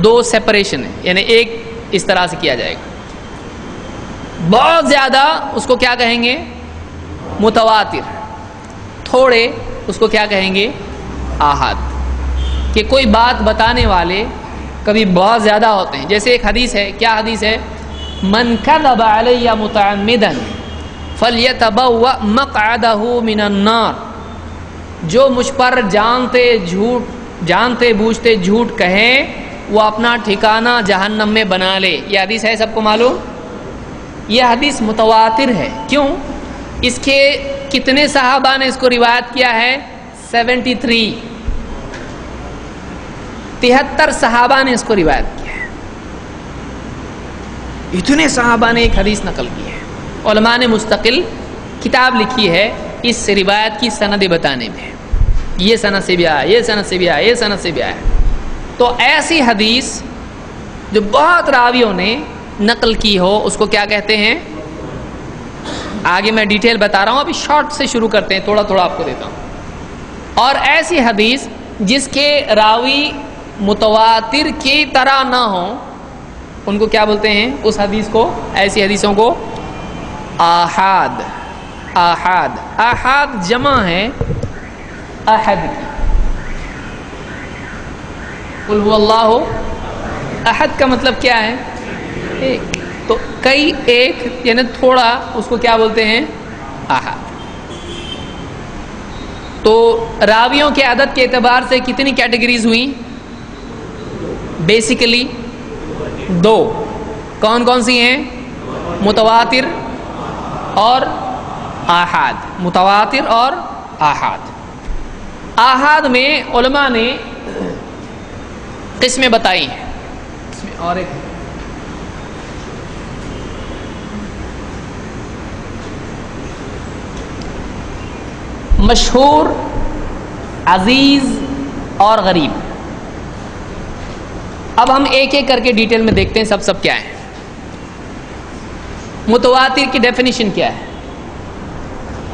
2 سیپریشن ہیں. یعنی ایک اس طرح سے کیا جائے گا، بہت زیادہ اس کو کیا کہیں گے؟ متواتر. تھوڑے اس کو کیا کہیں گے؟ آحاد. کہ کوئی بات بتانے والے کبھی بہت زیادہ ہوتے ہیں. جیسے ایک حدیث ہے، کیا حدیث ہے؟ من کذب علی متعمدا فلیتبوأ مقعدہ من النار. جو مجھ پر جانتے بوجھتے جھوٹ کہے، وہ اپنا ٹھکانہ جہنم میں بنا لے. یہ حدیث ہے، سب کو معلوم. یہ حدیث متواتر ہے. کیوں؟ اس کے کتنے صحابہ نے اس کو روایت کیا ہے؟ 73. 73 صحابہ نے اس کو روایت کیا ہے. اتنے صحابہ نے ایک حدیث نقل کی ہے. علماء نے مستقل کتاب لکھی ہے اس روایت کی سند بتانے میں، یہ سند سے بھی آیا، یہ سند سے بھی آیا، یہ سند سے بھی آیا. تو ایسی حدیث جو بہت راویوں نے نقل کی ہو، اس کو کیا کہتے ہیں؟ آگے میں ڈیٹیل بتا رہا ہوں، ابھی شارٹ سے شروع کرتے ہیں، تھوڑا تھوڑا آپ کو دیتا ہوں. اور ایسی حدیث جس کے راوی متواتر کی طرح نہ ہوں، ان کو کیا بولتے ہیں؟ اس حدیث کو، ایسی حدیثوں کو آحاد. آحاد، آحاد جمع ہے احد کی. قل هو اللہ احد کا مطلب کیا ہے؟ ایک. تو کئی، ایک یعنی تھوڑا، اس کو کیا بولتے ہیں؟ آحاد. تو راویوں کے عدد کے اعتبار سے کتنی کیٹیگریز ہوئیں؟ بیسیکلی 2. کون کون سی ہیں؟ متواتر اور آحاد. متواتر اور آحاد. آحاد میں علماء نے قسمیں بتائی ہیں. اس میں اور ایک مشہور عزیز اور غریب. اب ہم ایک ایک کر کے ڈیٹیل میں دیکھتے ہیں سب کیا ہے. متواتر کی ڈیفینیشن کیا ہے؟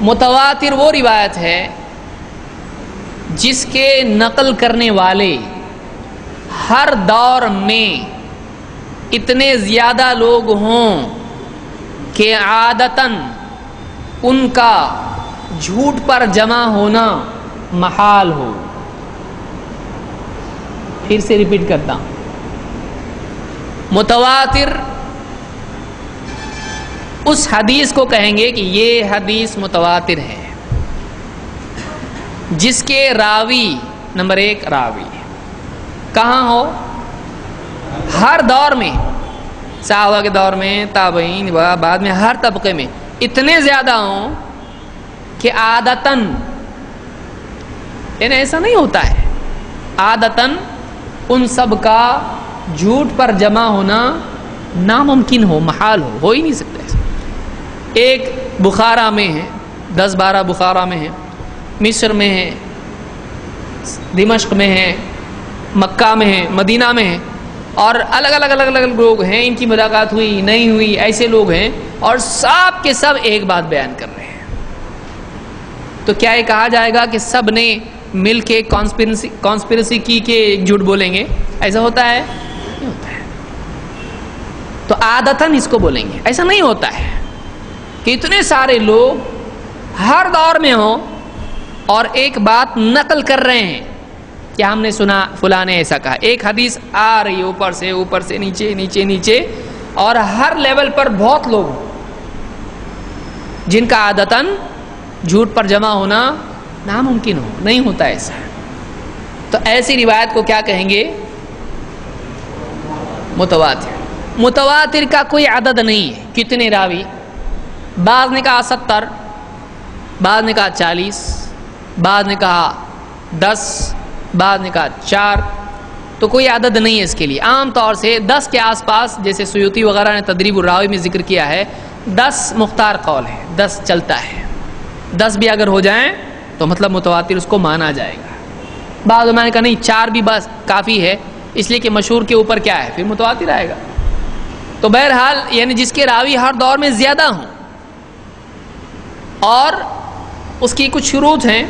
متواتر وہ روایت ہے جس کے نقل کرنے والے ہر دور میں اتنے زیادہ لوگ ہوں کہ عادتاً ان کا جھوٹ پر جمع ہونا محال ہو. پھر سے ریپیٹ کرتا ہوں. متواتر اس حدیث کو کہیں گے کہ یہ حدیث متواتر ہے جس کے راوی نمبر 1 راوی کہاں ہو؟ ہر دور میں، صحابہ کے دور میں، تابعین، بعد میں، ہر طبقے میں اتنے زیادہ ہوں کہ عادتاً، یعنی ایسا نہیں ہوتا ہے، عادتاً ان سب کا جھوٹ پر جمع ہونا ناممکن ہو، محال ہو ہی نہیں سکتا. ایسا ایک بخارا میں ہے، 10-12 بخارا میں ہے، مصر میں ہے، دمشق میں ہے، مکہ میں ہے، مدینہ میں ہے، اور الگ الگ لوگ ہیں. ان کی ملاقات ہوئی نہیں ہوئی، ایسے لوگ ہیں، اور سب کے سب ایک بات بیان کر رہے ہیں. تو کیا یہ کہا جائے گا کہ سب نے مل کے کانسپیرسی کی کہ ایک جھوٹ بولیں گے؟ ایسا ہوتا ہے؟ نہیں ہوتا ہے. تو عادتاً اس کو بولیں گے. ایسا نہیں ہوتا ہے کہ اتنے سارے لوگ ہر دور میں ہوں اور ایک بات نقل کر رہے ہیں کہ ہم نے سنا فلاں نے ایسا کہا. ایک حدیث آ رہی ہے اوپر سے نیچے، اور ہر لیول پر بہت لوگ جن کا عادتاً جھوٹ پر جمع ہونا ناممکن ہو، نہیں ہوتا ایسا. تو ایسی روایت کو کیا کہیں گے؟ متواتر. متواتر کا کوئی عدد نہیں ہے کتنے راوی. بعض نے کہا 70، بعض نے کہا 40، بعض نے کہا 10، بعض نے کہا 4. تو کوئی عدد نہیں ہے اس کے لیے. عام طور سے 10 کے آس پاس، جیسے سیوطی وغیرہ نے تدریب الراوی میں ذکر کیا ہے، 10 مختار قول ہے، 10 چلتا ہے. 10 بھی اگر ہو جائیں تو مطلب متواتر اس کو مانا جائے گا. بعض علماء نے کہا نہیں 4 بھی بس کافی ہے، اس لیے کہ مشہور کے اوپر کیا ہے، پھر متواتر آئے گا. تو بہرحال یعنی جس کے راوی ہر دور میں زیادہ ہوں، اور اس کی کچھ شروط ہیں،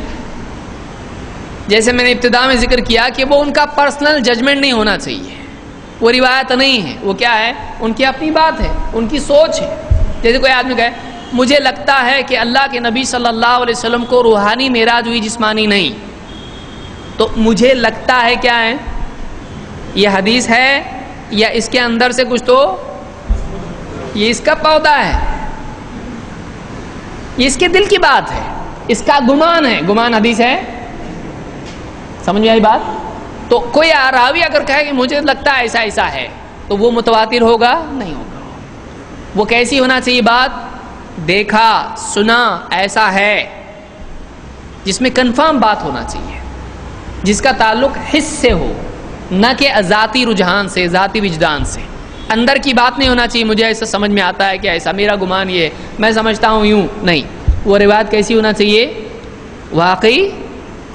جیسے میں نے ابتدا میں ذکر کیا کہ وہ ان کا پرسنل ججمنٹ نہیں ہونا چاہیے، وہ روایت نہیں ہے، وہ کیا ہے، ان کی اپنی بات ہے، ان کی سوچ ہے. جیسے کوئی آدمی کہے مجھے لگتا ہے کہ اللہ کے نبی صلی اللہ علیہ وسلم کو روحانی معراج ہوئی، جسمانی نہیں. تو مجھے لگتا ہے کیا ہے، یہ حدیث ہے یا اس کے اندر سے کچھ، تو یہ اس کا پودا ہے، یہ اس کے دل کی بات ہے، اس کا گمان ہے. گمان حدیث ہے، سمجھ میں آئی بات؟ تو کوئی راوی اگر کہے کہ مجھے لگتا ہے ایسا ہے، تو وہ متواتر ہوگا؟ نہیں ہوگا. وہ کیسی ہونا چاہیے بات؟ دیکھا سنا ایسا ہے، جس میں کنفرم بات ہونا چاہیے، جس کا تعلق حس سے ہو، نہ کہ ذاتی رجحان سے، ذاتی وجدان سے. اندر کی بات نہیں ہونا چاہیے مجھے ایسا سمجھ میں آتا ہے کہ ایسا، میرا گمان یہ ہے، میں سمجھتا ہوں یوں. نہیں، وہ روایت کیسی ہونا چاہیے؟ واقعی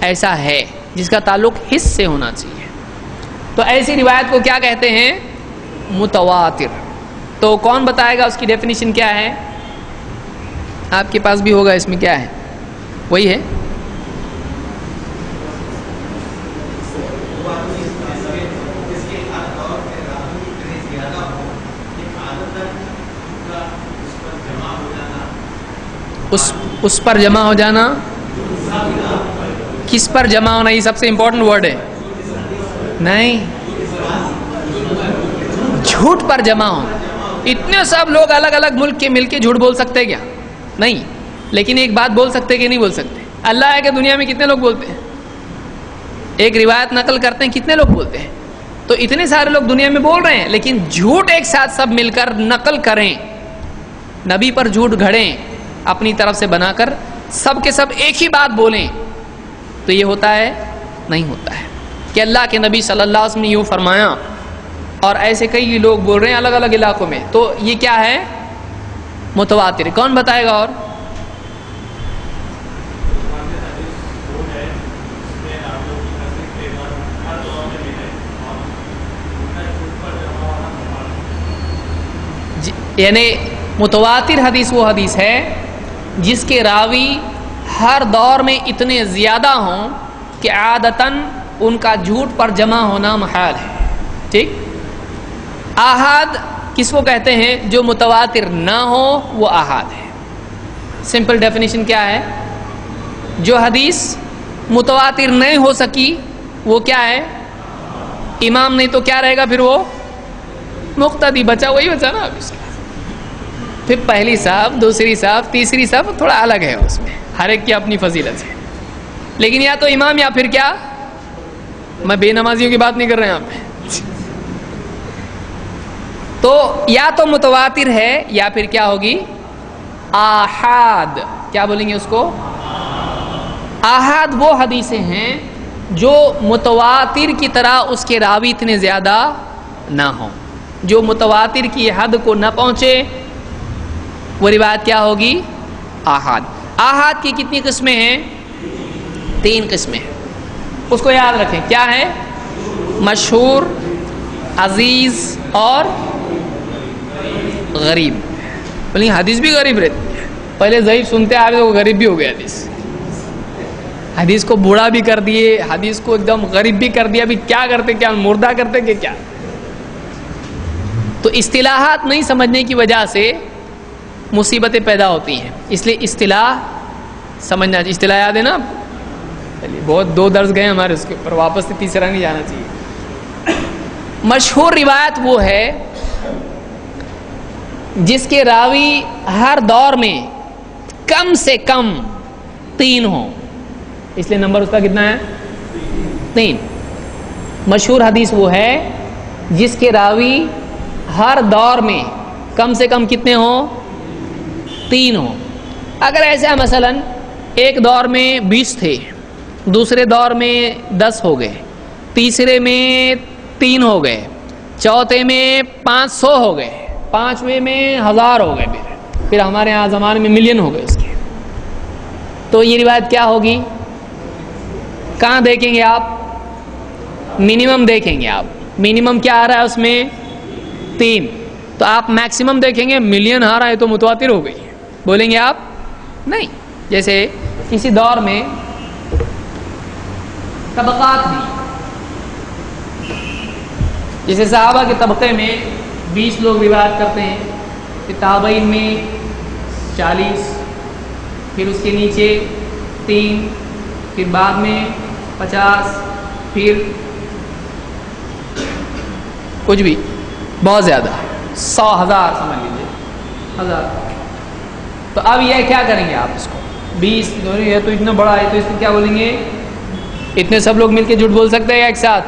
ایسا ہے، جس کا تعلق حس سے ہونا چاہیے. تو ایسی روایت کو کیا کہتے ہیں؟ متواتر. تو کون بتائے گا اس کی ڈیفینیشن کیا ہے؟ آپ کے پاس بھی ہوگا، اس میں کیا ہے؟ وہی ہے اس پر جمع ہو جانا. کس پر جمع ہونا؟ یہ سب سے امپورٹنٹ ورڈ ہے. نہیں، جھوٹ پر جمع ہونا. اتنے سب لوگ الگ الگ ملک کے مل کے جھوٹ بول سکتے کیا؟ نہیں. لیکن ایک بات بول سکتے کہ نہیں بول سکتے؟ اللہ ہے کہ دنیا میں کتنے لوگ بولتے ہیں؟ ایک روایت نقل کرتے ہیں، کتنے لوگ بولتے ہیں؟ تو اتنے سارے لوگ دنیا میں بول رہے ہیں، لیکن جھوٹ ایک ساتھ سب مل کر نقل کریں، نبی پر جھوٹ گھڑیں، اپنی طرف سے بنا کر سب کے سب ایک ہی بات بولیں، تو یہ ہوتا ہے؟ نہیں ہوتا ہے. کہ اللہ کے نبی صلی اللہ علیہ وسلم نے یوں فرمایا، اور ایسے کئی لوگ بول رہے ہیں الگ الگ علاقوں میں، تو یہ کیا ہے؟ متواتر. کون بتائے گا؟ اور یعنی متواتر حدیث وہ حدیث ہے جس کے راوی ہر دور میں اتنے زیادہ ہوں کہ عادتاً ان کا جھوٹ پر جمع ہونا محال ہے. ٹھیک. آحاد کس کو کہتے ہیں؟ جو متواتر نہ ہو وہ آحاد ہے. سمپل ڈیفینیشن کیا ہے؟ جو حدیث متواتر نہیں ہو سکی وہ کیا ہے؟ امام. نہیں تو کیا رہے گا پھر؟ وہ مقتدی. بچا وہی بچا نا. اب اس کا پھر پہلی صاحب، دوسری صاحب، تیسری صاحب تھوڑا الگ ہے، اس میں ہر ایک کی اپنی فضیلت ہے. لیکن یا تو امام یا پھر کیا؟ میں بے نمازیوں کی بات نہیں کر رہے ہیں یہاں پہ. تو یا تو متواتر ہے یا پھر کیا ہوگی؟ آحاد. کیا بولیں گے اس کو؟ آحاد وہ حدیثیں ہیں جو متواتر کی طرح اس کے راوی اتنے زیادہ نہ ہوں، جو متواتر کی حد کو نہ پہنچے، وہ روایت کیا ہوگی؟ آحاد. آحاد کی کتنی قسمیں ہیں؟ 3 قسمیں ہیں. اس کو یاد رکھیں. کیا ہے؟ مشہور، عزیز اور غریب. بولیں حدیث بھی غریب رہتی ہے. پہلے ضعیف سنتے آ رہے تو غریب بھی ہو گیا. حدیث کو بوڑھا بھی کر دیے، حدیث کو ایک دم غریب بھی کر دیا. ابھی کیا کرتے؟ کیا مردہ کرتے کہ کیا؟ تو اصطلاحات نہیں سمجھنے کی وجہ سے مصیبتیں پیدا ہوتی ہیں. اس لیے اصطلاح سمجھنا چاہیے. اصطلاح یاد ہے نا؟ بہت 2 درس گئے ہمارے اس کے اوپر، واپس سے تیسرا نہیں جانا چاہیے. مشہور روایت وہ ہے جس کے راوی ہر دور میں کم سے کم 3 ہوں. اس لیے نمبر اس کا کتنا ہے؟ 3. مشہور حدیث وہ ہے جس کے راوی ہر دور میں کم سے کم کتنے ہوں؟ 3 ہوں. اگر ایسا مثلا ایک دور میں 20 تھے، دوسرے دور میں 10 ہو گئے، تیسرے میں 3 ہو گئے، چوتھے میں 500 ہو گئے، 5ویں میں 1000 ہو گئے، پھر ہمارے یہاں زمانے میں ملین ہو گئے اس کے، تو یہ روایت کیا ہوگی؟ کہاں دیکھیں گے آپ؟ منیمم دیکھیں گے آپ. منیمم کیا آ رہا ہے اس میں؟ 3. تو آپ میکسیمم دیکھیں گے ملین آ رہا ہے تو متواتر ہو گئی. بولیں گے آپ؟ نہیں. جیسے کسی دور میں طبقات بھی، جیسے صحابہ کے طبقے میں 20 لوگ روایت کرتے ہیں، پھر تابعین میں 40، پھر اس کے نیچے 3، پھر بعد میں 50، پھر کچھ بھی بہت زیادہ 100، 1000 سمجھ لیجیے 1000. تو اب یہ کیا کریں گے آپ؟ اس کو 20 یہ تو اتنا بڑا ہے تو اس کو کیا بولیں گے؟ اتنے سب لوگ مل کے جھوٹ بول سکتے ہیں ایک ساتھ؟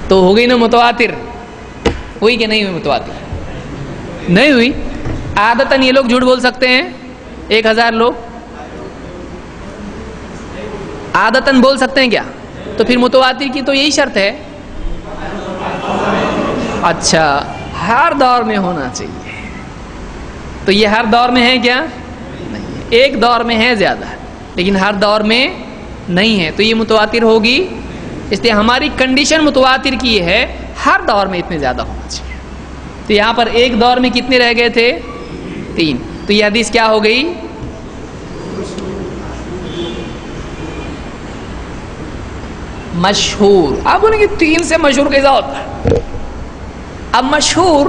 تو ہو گئی نا متواتر. ہوئی کہ نہیں ہوئی متواتر؟ نہیں ہوئی. عادتاً یہ لوگ جھوٹ بول سکتے ہیں 1000 لوگ عادتاً بول سکتے ہیں کیا؟ تو پھر متواتر کی تو یہی شرط ہے. اچھا ہر دور میں ہونا چاہیے. تو یہ ہر دور میں ہے کیا؟ نہیں. ایک دور میں ہے زیادہ لیکن ہر دور میں نہیں ہے، تو یہ متواتر ہوگی. اس لیے ہماری کنڈیشن متواتر کی ہے ہر دور میں اتنے زیادہ ہونا چاہیے. تو یہاں پر ایک دور میں کتنے رہ گئے تھے؟ 3. تو یہ حدیث کیا ہو گئی؟ مشہور. آپ بولیں گے 3 سے مشہور کیسا ہوتا ہے؟ اب مشہور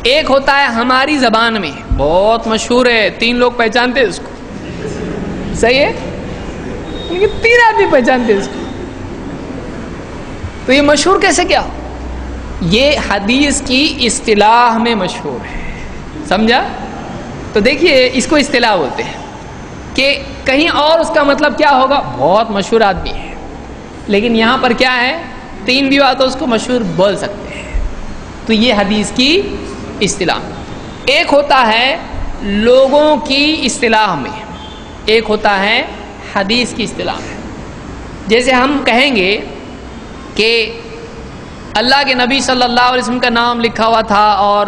ایک ہوتا ہے ہماری زبان میں بہت مشہور ہے، 3 لوگ پہچانتے ہیں اس کو، صحیح ہے، لیکن 3 آدمی پہچانتے ہیں اس کو. تو یہ مشہور کیسے کیا؟ یہ حدیث کی اصطلاح میں مشہور ہے. سمجھا؟ تو دیکھیے اس کو اصطلاح بولتے ہیں کہ کہیں اور اس کا مطلب کیا ہوگا؟ بہت مشہور آدمی ہے، لیکن یہاں پر کیا ہے؟ 3 بھی بات تو اس کو مشہور بول سکتے ہیں. تو یہ حدیث کی اصطلاح. ایک ہوتا ہے لوگوں کی اصطلاح میں، ایک ہوتا ہے حدیث کی اصطلاح میں. جیسے ہم کہیں گے کہ اللہ کے نبی صلی اللہ علیہ وسلم کا نام لکھا ہوا تھا اور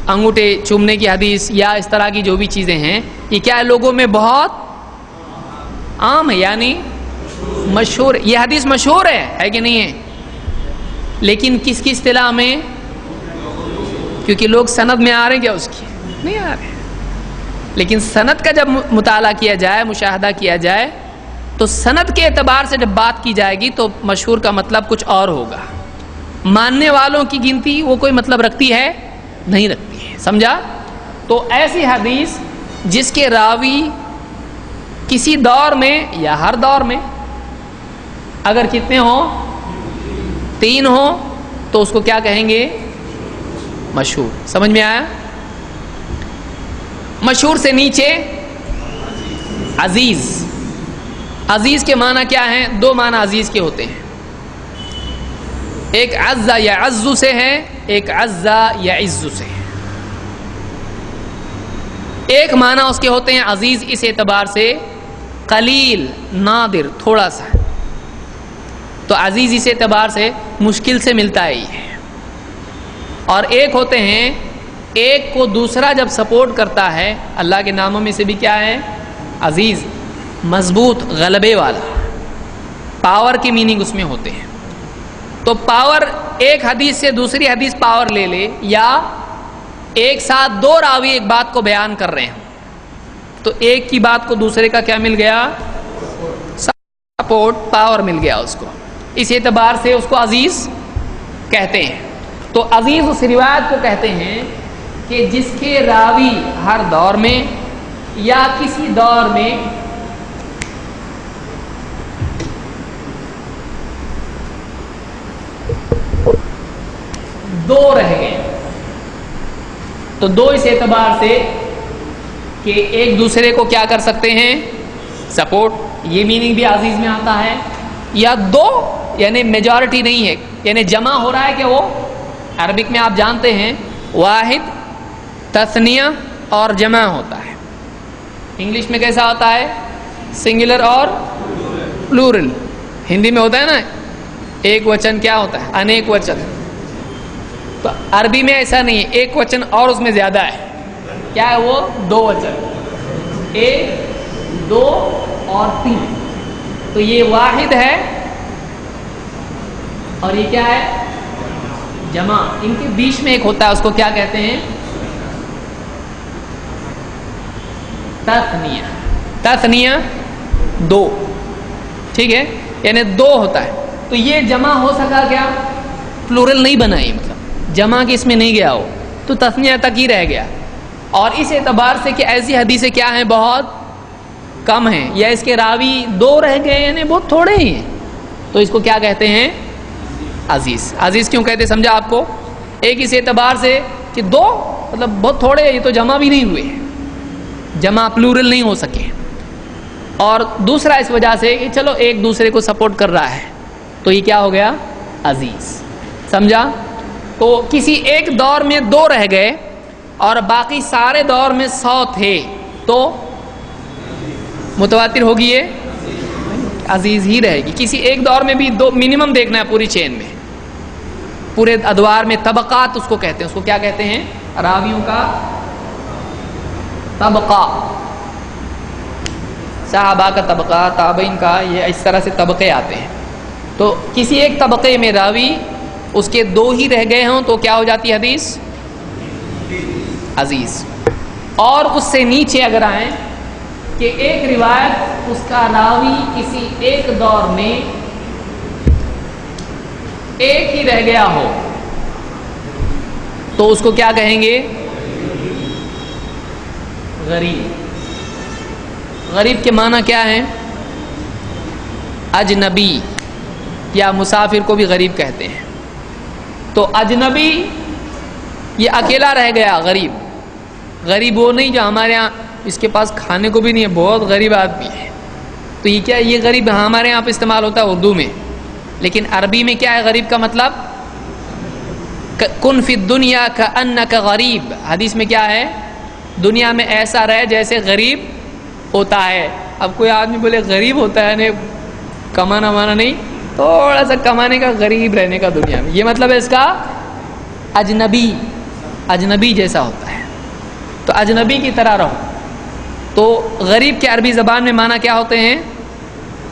انگوٹھے چومنے کی حدیث یا اس طرح کی جو بھی چیزیں ہیں، یہ کیا ہے؟ لوگوں میں بہت عام ہے، یعنی مشہور. یہ حدیث مشہور ہے کہ نہیں ہے؟ لیکن کس کی اصطلاح میں؟ کیونکہ لوگ سند میں آ رہے ہیں کیا اس کی؟ نہیں آ رہے. لیکن سند کا جب مطالعہ کیا جائے، مشاہدہ کیا جائے، تو سند کے اعتبار سے جب بات کی جائے گی تو مشہور کا مطلب کچھ اور ہوگا. ماننے والوں کی گنتی وہ کوئی مطلب رکھتی ہے؟ نہیں رکھتی ہے. سمجھا؟ تو ایسی حدیث جس کے راوی کسی دور میں یا ہر دور میں اگر کتنے ہوں؟ 3 ہوں، تو اس کو کیا کہیں گے؟ مشہور. سمجھ میں آیا؟ مشہور سے نیچے عزیز. عزیز کے معنی کیا ہیں؟ 2 معنی عزیز کے ہوتے ہیں. ایک عزا یا عزو سے ہے، ایک عزا یا عزو سے ہے. ایک معنی اس کے ہوتے ہیں عزیز اس اعتبار سے قلیل، نادر، تھوڑا سا. تو عزیز اس اعتبار سے مشکل سے ملتا ہے یہ. اور ایک ہوتے ہیں ایک کو دوسرا جب سپورٹ کرتا ہے، اللہ کے ناموں میں سے بھی کیا ہے؟ عزیز، مضبوط، غلبے والا. پاور کی میننگ اس میں ہوتے ہیں. تو پاور ایک حدیث سے دوسری حدیث پاور لے لے، یا ایک ساتھ 2 راوی ایک بات کو بیان کر رہے ہیں، تو ایک کی بات کو دوسرے کا کیا مل گیا؟ سپورٹ، پاور مل گیا اس کو. اس اعتبار سے اس کو عزیز کہتے ہیں. تو عزیز اس روایت کو کہتے ہیں کہ جس کے راوی ہر دور میں یا کسی دور میں دو رہ گئے. تو 2 اس اعتبار سے کہ ایک دوسرے کو کیا کر سکتے ہیں؟ سپورٹ. یہ میننگ بھی عزیز میں آتا ہے. یا 2 یعنی میجورٹی نہیں ہے، یعنی جمع ہو رہا ہے کہ وہ عربک میں آپ جانتے ہیں واحد، تثنیہ اور جمع ہوتا ہے. انگلش میں کیسا ہوتا ہے؟ سنگولر اور پلورل. ہندی میں ہوتا ہے نا ایک وچن، کیا ہوتا ہے؟ انیک وچن. تو عربی میں ایسا نہیں ہے، ایک وچن اور اس میں زیادہ ہے. کیا ہے وہ؟ 2 وچن، 1، 2 اور 3. تو یہ واحد ہے اور یہ کیا ہے؟ جمع. ان کے بیچ میں ایک ہوتا ہے، اس کو کیا کہتے ہیں؟ تثنیہ. تثنیہ 2. ٹھیک ہے، یعنی 2 ہوتا ہے. تو یہ جمع ہو سکا کیا؟ پلورل نہیں بنا، یہ مطلب جمع کے اس میں نہیں گیا ہو، تو تثنیہ تک ہی رہ گیا. اور اس اعتبار سے کہ ایسی حدیثیں کیا ہیں؟ بہت کم ہیں، یا اس کے راوی 2 رہ گئے یعنی بہت تھوڑے ہی ہیں، تو اس کو کیا کہتے ہیں؟ عزیز. عزیز کیوں کہتے ہیں سمجھا آپ کو؟ ایک اس اعتبار سے کہ 2 مطلب بہت تھوڑے ہیں، یہ تو جمع بھی نہیں ہوئے، جمع پلورل نہیں ہو سکے. اور دوسرا اس وجہ سے کہ چلو ایک دوسرے کو سپورٹ کر رہا ہے، تو یہ کیا ہو گیا؟ عزیز. سمجھا؟ تو کسی ایک دور میں 2 رہ گئے اور باقی سارے دور میں 100 تھے، تو متواتر ہوگی، یہ عزیز ہی رہے گی. کسی ایک دور میں بھی 2 منیمم دیکھنا ہے پوری چین میں، پورے ادوار میں. طبقات اس کو کہتے ہیں. اس کو کیا کہتے ہیں؟ راویوں کا طبقہ. صحابہ کا طبقہ، تابعین کا، یہ اس طرح سے طبقے آتے ہیں. تو کسی ایک طبقے میں راوی اس کے 2 ہی رہ گئے ہوں تو کیا ہو جاتی حدیث؟ عزیز. اور اس سے نیچے اگر آئیں کہ ایک روایت اس کا راوی کسی ایک دور میں ایک ہی رہ گیا ہو تو اس کو کیا کہیں گے؟ غریب. غریب کے معنی کیا ہے؟ اجنبی یا مسافر کو بھی غریب کہتے ہیں. تو اجنبی یہ اکیلا رہ گیا غریب. غریب وہ نہیں جو ہمارے ہاں اس کے پاس کھانے کو بھی نہیں ہے، بہت غریب آدمی ہے. تو یہ کیا؟ یہ غریب ہمارے یہاں پہ استعمال ہوتا ہے اردو میں، لیکن عربی میں کیا ہے غریب کا مطلب؟ کن فی الدنیا کأنک غریب. حدیث میں کیا ہے؟ دنیا میں ایسا رہے جیسے غریب ہوتا ہے. اب کوئی آدمی بولے غریب ہوتا ہے، نہیں کمانا مانا نہیں، تھوڑا سا کمانے کا، غریب رہنے کا دنیا میں، یہ مطلب ہے اس کا اجنبی. اجنبی جیسا ہوتا ہے، تو اجنبی کی طرح رہو. تو غریب کے عربی زبان میں معنی کیا ہوتے ہیں؟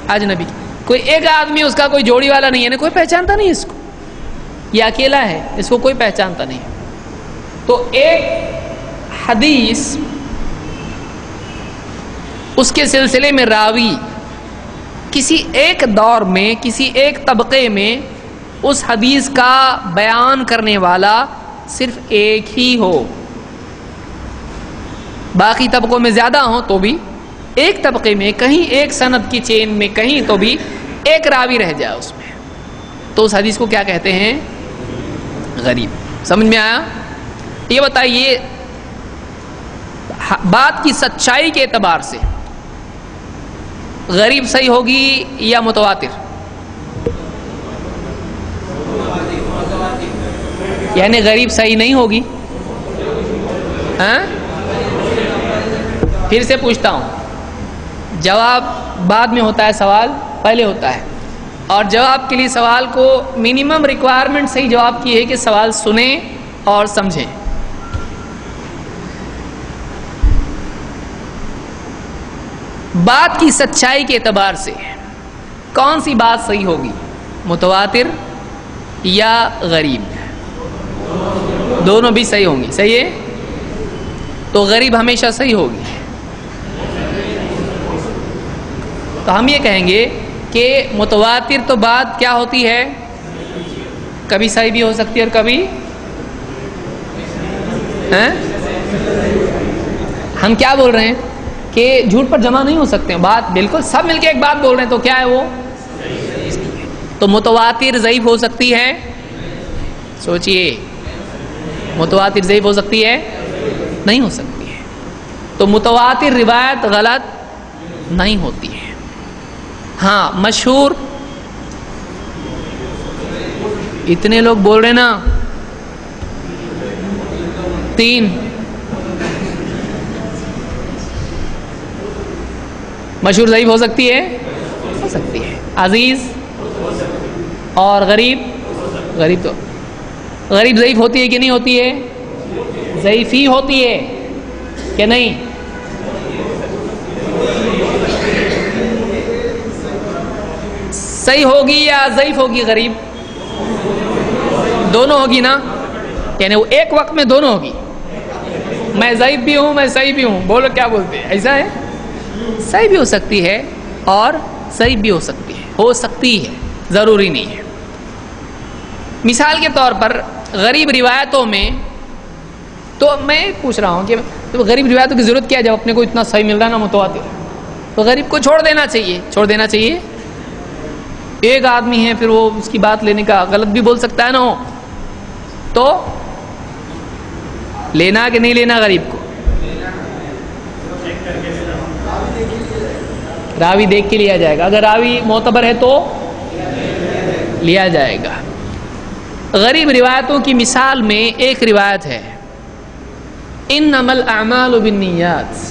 اجنبی. کوئی ایک آدمی، اس کا کوئی جوڑی والا نہیں ہے، کوئی پہچانتا نہیں اس کو، یہ اکیلا ہے، اس کو کوئی پہچانتا نہیں. تو ایک حدیث اس کے سلسلے میں راوی کسی ایک دور میں کسی ایک طبقے میں اس حدیث کا بیان کرنے والا صرف ایک ہی ہو، باقی طبقوں میں زیادہ ہوں تو بھی ایک طبقے میں کہیں ایک سند کی چین میں کہیں تو بھی ایک راوی رہ جائے اس میں، تو اس حدیث کو کیا کہتے ہیں؟ غریب۔ سمجھ میں آیا؟ یہ بتائیے بات کی سچائی کے اعتبار سے غریب صحیح ہوگی یا متواتر؟ یعنی غریب صحیح نہیں ہوگی؟ ہاں؟ پھر سے پوچھتا ہوں، جواب بعد میں ہوتا ہے، سوال پہلے ہوتا ہے، اور جواب کے لیے سوال کو منیمم ریکوائرمنٹ صحیح جواب کی ہے کہ سوال سنیں اور سمجھیں۔ بات کی سچائی کے اعتبار سے کون سی بات صحیح ہوگی، متواتر یا غریب؟ دونوں بھی صحیح ہوں گی، صحیح ہے؟ تو غریب ہمیشہ صحیح ہوگی۔ تو ہم یہ کہیں گے کہ متواتر تو بات کیا ہوتی ہے، کبھی صحیح بھی ہو سکتی ہے اور کبھی ہم کیا بول رہے ہیں کہ جھوٹ پر جمع نہیں ہو سکتے ہیں، بات بالکل سب مل کے ایک بات بول رہے ہیں تو کیا ہے وہ؟ تو متواتر ضعیف ہو سکتی ہے؟ سوچئے، متواتر ضعیف ہو سکتی ہے؟ نہیں ہو سکتی ہے۔ تو متواتر روایت غلط نہیں ہوتی ہے۔ ہاں مشہور، اتنے لوگ بول رہے نا، 3 مشہور ضعیف ہو سکتی ہے؟ ہو سکتی ہے۔ عزیز اور غریب، غریب تو غریب ضعیف ہوتی ہے کہ نہیں ہوتی ہے؟ ضعیف ہی ہوتی ہے کہ نہیں؟ صحیح ہوگی یا ضعیف ہوگی غریب؟ دونوں ہوگی نا، یعنی وہ ایک وقت میں دونوں ہوگی، میں ضعیف بھی ہوں میں صحیح بھی ہوں، بولو کیا بولتے ہیں؟ ایسا ہے؟ صحیح بھی ہو سکتی ہے اور صحیح بھی ہو سکتی ہے، ہو سکتی ہے، ضروری نہیں ہے۔ مثال کے طور پر غریب روایتوں میں، تو میں پوچھ رہا ہوں کہ تو غریب روایتوں کی ضرورت کیا ہے جب اپنے کو اتنا صحیح مل رہا ہے نا متواتر، تو غریب کو چھوڑ دینا چاہیے، چھوڑ دینا چاہیے۔ ایک آدمی ہے پھر وہ اس کی بات لینے کا غلط بھی بول سکتا ہے نا، تو لینا کہ نہیں لینا غریب کو؟ راوی دیکھ کے لیا جائے گا، اگر راوی معتبر ہے تو لیا جائے گا۔ غریب روایتوں کی مثال میں ایک روایت ہے، انما الاعمال بالنیات،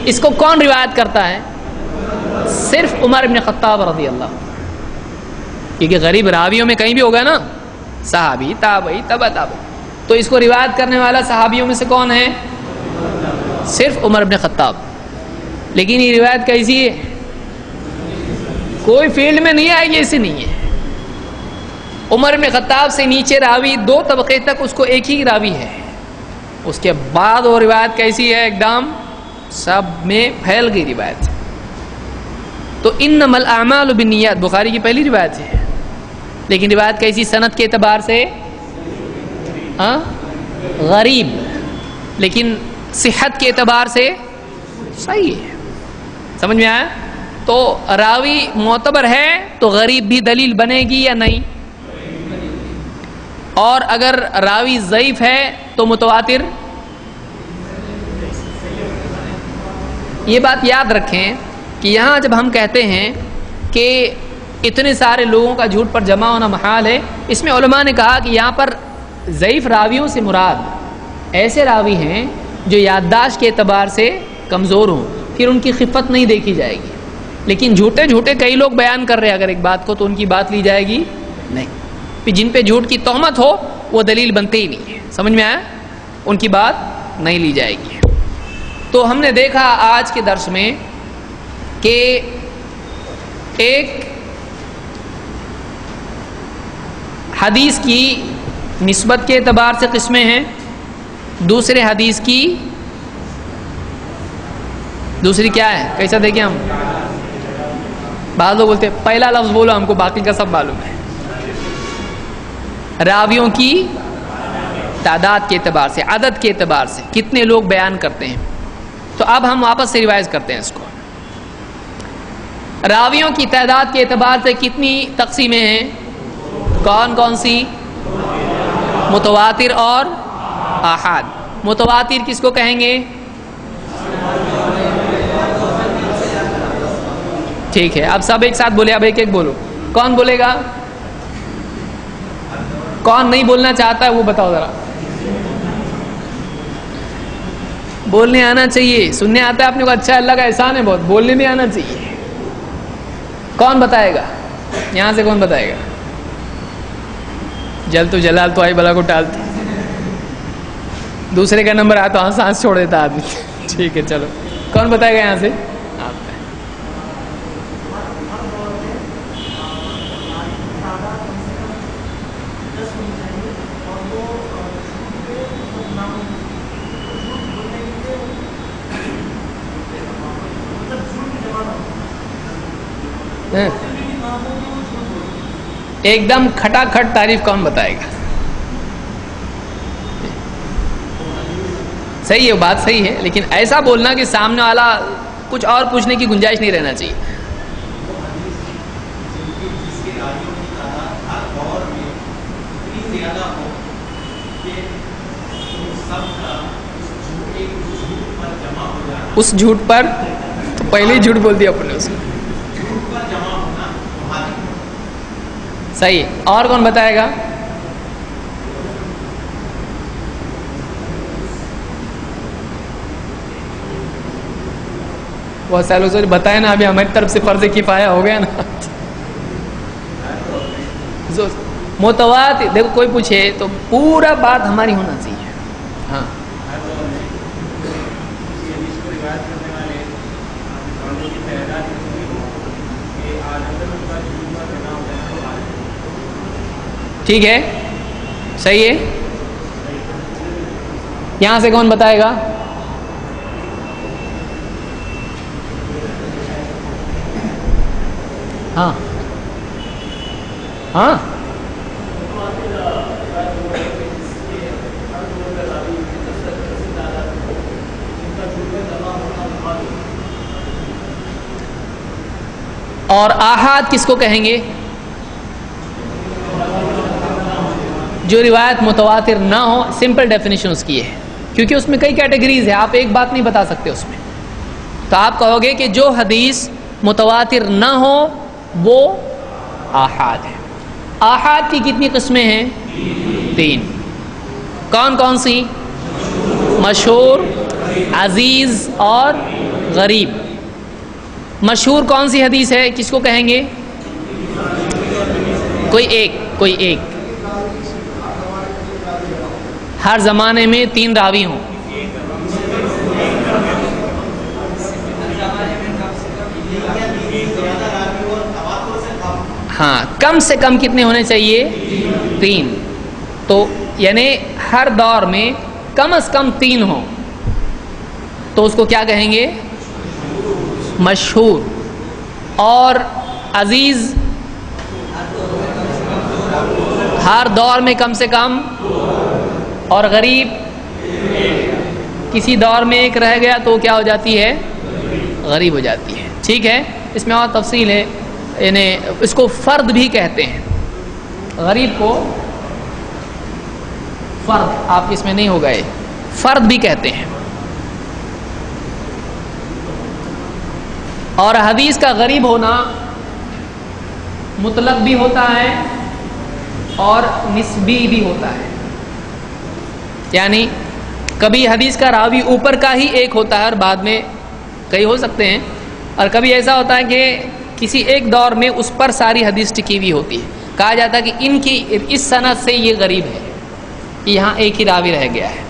اس کو کون روایت کرتا ہے؟ صرف عمر بن خطاب رضی اللہ، کیونکہ غریب راویوں میں کہیں بھی ہوگا نا، صحابی، تابعی، تبع تابعی، تو اس کو روایت کرنے والا صحابیوں میں سے کون ہے؟ صرف عمر بن خطاب۔ لیکن یہ روایت کیسی ہے؟ کوئی فیلڈ میں نہیں آئے گی، ایسی نہیں ہے۔ عمر بن خطاب سے نیچے راوی 2 طبقے تک اس کو ایک ہی راوی ہے، اس کے بعد وہ روایت کیسی ہے؟ ایک دم سب میں پھیل گئی روایت۔ تو انما الاعمال بالنیات بخاری کی پہلی روایت ہے، لیکن روایت کیسی؟ سند کے اعتبار سے غریب، لیکن صحت کے اعتبار سے صحیح ہے۔ سمجھ میں آیا؟ تو راوی معتبر ہے تو غریب بھی دلیل بنے گی یا نہیں؟ اور اگر راوی ضعیف ہے تو متواتر؟ یہ بات یاد رکھیں کہ یہاں جب ہم کہتے ہیں کہ اتنے سارے لوگوں کا جھوٹ پر جمع ہونا محال ہے، اس میں علماء نے کہا کہ یہاں پر ضعیف راویوں سے مراد ایسے راوی ہیں جو یادداشت کے اعتبار سے کمزور ہوں، پھر ان کی خفت نہیں دیکھی جائے گی، لیکن جھوٹے کئی لوگ بیان کر رہے ہیں اگر ایک بات کو تو ان کی بات لی جائے گی نہیں، پھر جن پہ جھوٹ کی تہمت ہو وہ دلیل بنتے ہی نہیں ہے۔ سمجھ میں آیا؟ ان کی بات نہیں لی جائے گی۔ تو ہم نے دیکھا آج کے درس میں کہ ایک حدیث کی نسبت کے اعتبار سے قسمیں ہیں، دوسرے حدیث کی دوسری کیا ہے؟ کیسا دیکھیں ہم، بعض لوگ بولتے ہیں پہلا لفظ بولو ہم کو باقی کا سب معلوم ہے، راویوں کی تعداد کے اعتبار سے، عدد کے اعتبار سے کتنے لوگ بیان کرتے ہیں۔ تو اب ہم واپس سے ریوائز کرتے ہیں اس کو۔ راویوں کی تعداد کے اعتبار سے کتنی تقسیمیں ہیں؟ کون کون سی؟ متواتر اور آحاد۔ متواتر کس کو کہیں گے؟ ٹھیک ہے، اب سب ایک ساتھ بولے، اب ایک ایک بولو۔ کون بولے گا؟ کون نہیں بولنا چاہتا ہے وہ بتاؤ ذرا۔ بولنے آنا چاہیے، سننے آتا ہے آپ نے کو، اچھا اللہ کا احسان ہے بہت، بولنے بھی آنا چاہیے۔ کون بتائے گا؟ یہاں سے کون بتائے گا؟ جل تو جلال تو آئی بلا کو ٹالتی، دوسرے کا نمبر آیا تو سانس چھوڑ دیتا آدمی۔ ٹھیک ہے چلو، کون بتائے گا یہاں سے؟ ایک دم کھٹا کھٹ تعریف کون بتائے گا؟ صحیح ہے، بات صحیح ہے، لیکن ایسا بولنا کہ سامنے والا کچھ اور پوچھنے کی گنجائش نہیں رہنا چاہیے۔ اس جھوٹ پر تو پہلے ہی جھوٹ بول دیا اپنے اس کو۔ صحیح ہے، اور کون بتائے گا؟ بہت سالوں سے بتایا نا، ابھی ہماری طرف سے فرض کفایہ ہو گیا نا۔ متواتر، دیکھو کوئی پوچھے تو پورا بات ہماری ہونا چاہیے۔ ہاں ٹھیک ہے، صحیح ہے۔ یہاں سے کون بتائے گا؟ ہاں ہاں اور آحاد کس کو کہیں گے؟ جو روایت متواتر نہ ہو، سمپل ڈیفینیشن اس کی ہے، کیونکہ اس میں کئی کیٹیگریز ہیں، آپ ایک بات نہیں بتا سکتے اس میں۔ تو آپ کہو گے کہ جو حدیث متواتر نہ ہو وہ آحاد ہے۔ آحاد کی کتنی قسمیں ہیں؟ 3۔ کون کون سی؟ مشہور، عزیز اور غریب۔ مشہور کون سی حدیث ہے؟ کس کو کہیں گے؟ کوئی ایک ہر زمانے میں 3 راوی ہوں۔ ہاں، کم سے کم کتنے ہونے چاہیے؟ 3۔ تو یعنی ہر دور میں کم از کم 3 ہوں، تو اس کو کیا کہیں گے؟ مشہور۔ اور عزیز ہر دور میں کم سے کم، اور غریب کسی دور میں ایک رہ گیا تو کیا ہو جاتی ہے؟ غریب ہو جاتی ہے۔ ٹھیک ہے، اس میں اور تفصیل ہے، یعنی اس کو فرد بھی کہتے ہیں، غریب کو فرد، آپ اس میں نہیں ہو گئے، فرد بھی کہتے ہیں۔ اور حدیث کا غریب ہونا مطلق بھی ہوتا ہے اور نسبی بھی ہوتا ہے، یعنی کبھی حدیث کا راوی اوپر کا ہی ایک ہوتا ہے اور بعد میں کئی ہو سکتے ہیں، اور کبھی ایسا ہوتا ہے کہ کسی ایک دور میں اس پر ساری حدیث ٹکی ہوئی ہوتی ہے، کہا جاتا ہے کہ ان کی اس سند سے یہ غریب ہے، یہاں ایک ہی راوی رہ گیا ہے۔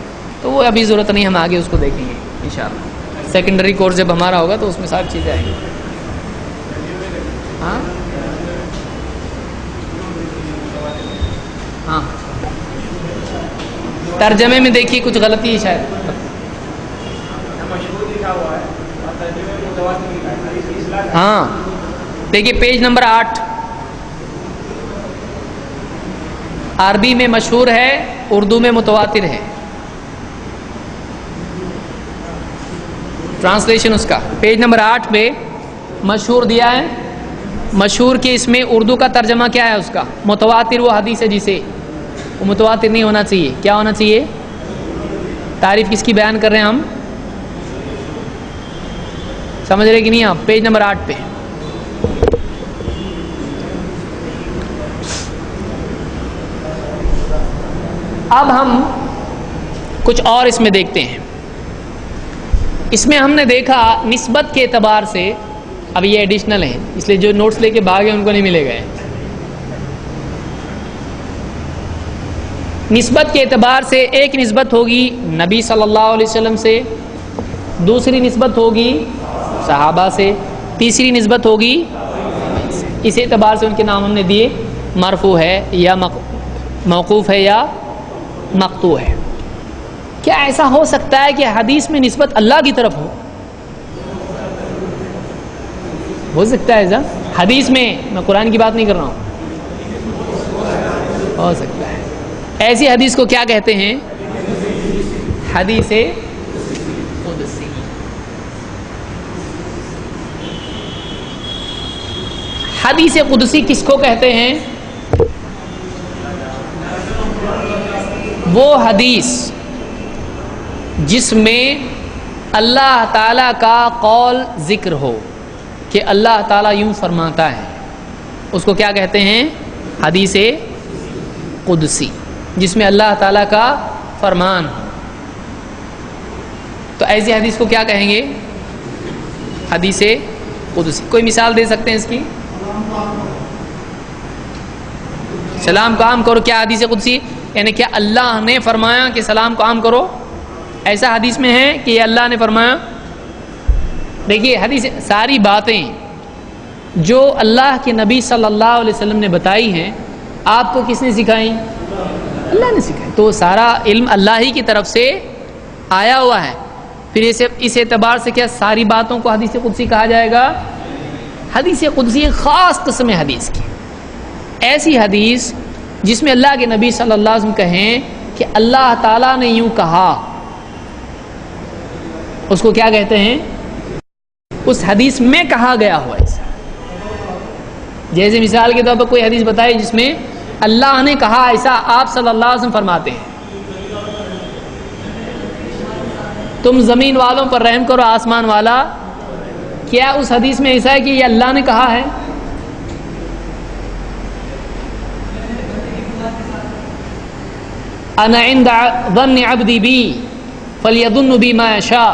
تو وہ ابھی ضرورت نہیں، ہم آگے اس کو دیکھیں گے انشاءاللہ، سیکنڈری کورس جب ہمارا ہوگا تو اس میں ساری چیزیں آئیں گی۔ ہاں ترجمے میں دیکھیے کچھ غلطی ہے شاید. ہاں دیکھیے پیج نمبر 8. عربی میں مشہور ہے، اردو میں متواتر ہے. ٹرانسلیشن اس کا پیج نمبر 8 پہ مشہور دیا ہے. مشہور کے اس میں اردو کا ترجمہ کیا ہے اس کا؟ متواتر وہ حدیث ہے جسے، وہ متواتر نہیں ہونا چاہیے. کیا ہونا چاہیے؟ تعریف کس کی بیان کر رہے ہیں ہم؟ سمجھ رہے کہ نہیں آپ؟ پیج نمبر 8 پہ. اب ہم کچھ اور اس میں دیکھتے ہیں. اس میں ہم نے دیکھا نسبت کے اعتبار سے، اب یہ ایڈیشنل ہے اس لیے جو نوٹس لے کے بھاگے ان کو نہیں ملے گا. نسبت کے اعتبار سے ایک نسبت ہوگی نبی صلی اللہ علیہ وسلم سے، دوسری نسبت ہوگی صحابہ سے، تیسری نسبت ہوگی. اس اعتبار سے ان کے نام ہم نے دیے، مرفوع ہے یا موقوف ہے یا مقطوع ہے. کیا ایسا ہو سکتا ہے کہ حدیث میں نسبت اللہ کی طرف ہو سکتا ہے ایسا حدیث میں؟ میں قرآن کی بات نہیں کر رہا ہوں. ہو سکتا ہے. ایسی حدیث کو کیا کہتے ہیں؟ حدیث قدسی. حدیث قدسی کس کو کہتے ہیں؟ وہ حدیث جس میں اللہ تعالیٰ کا قول ذکر ہو کہ اللہ تعالیٰ یوں فرماتا ہے، اس کو کیا کہتے ہیں؟ حدیث قدسی. جس میں اللہ تعالیٰ کا فرمان ہو تو ایسی حدیث کو کیا کہیں گے؟ حدیث قدسی. کوئی مثال دے سکتے ہیں اس کی؟ سلام کو عام کرو، کیا حدیث قدسی؟ یعنی کیا اللہ نے فرمایا کہ سلام کو عام کرو؟ ایسا حدیث میں ہے کہ یہ اللہ نے فرمایا؟ دیکھیے حدیث ساری باتیں جو اللہ کے نبی صلی اللہ علیہ وسلم نے بتائی ہیں، آپ کو کس نے سکھائی؟ اللہ نے سکھائی. تو سارا علم اللہ ہی کی طرف سے آیا ہوا ہے. پھر اس اعتبار سے کیا ساری باتوں کو حدیث قدسی کہا جائے گا؟ حدیث قدسی خاص قسم حدیث کی، ایسی حدیث جس میں اللہ کے نبی صلی اللہ علیہ وسلم کہیں کہ اللہ تعالیٰ نے یوں کہا، اس کو کیا کہتے ہیں؟ اس حدیث میں کہا گیا ہوا ایسا. جیسے مثال کے طور پر کوئی حدیث بتائی جس میں اللہ نے کہا ایسا، آپ صلی اللہ علیہ وسلم فرماتے ہیں تم زمین والوں پر رحم کرو آسمان والا. کیا اس حدیث میں ایسا ہے کہ یہ اللہ نے کہا ہے؟ انا عند ظن عبدی بی فلیظن بی ما یشاء.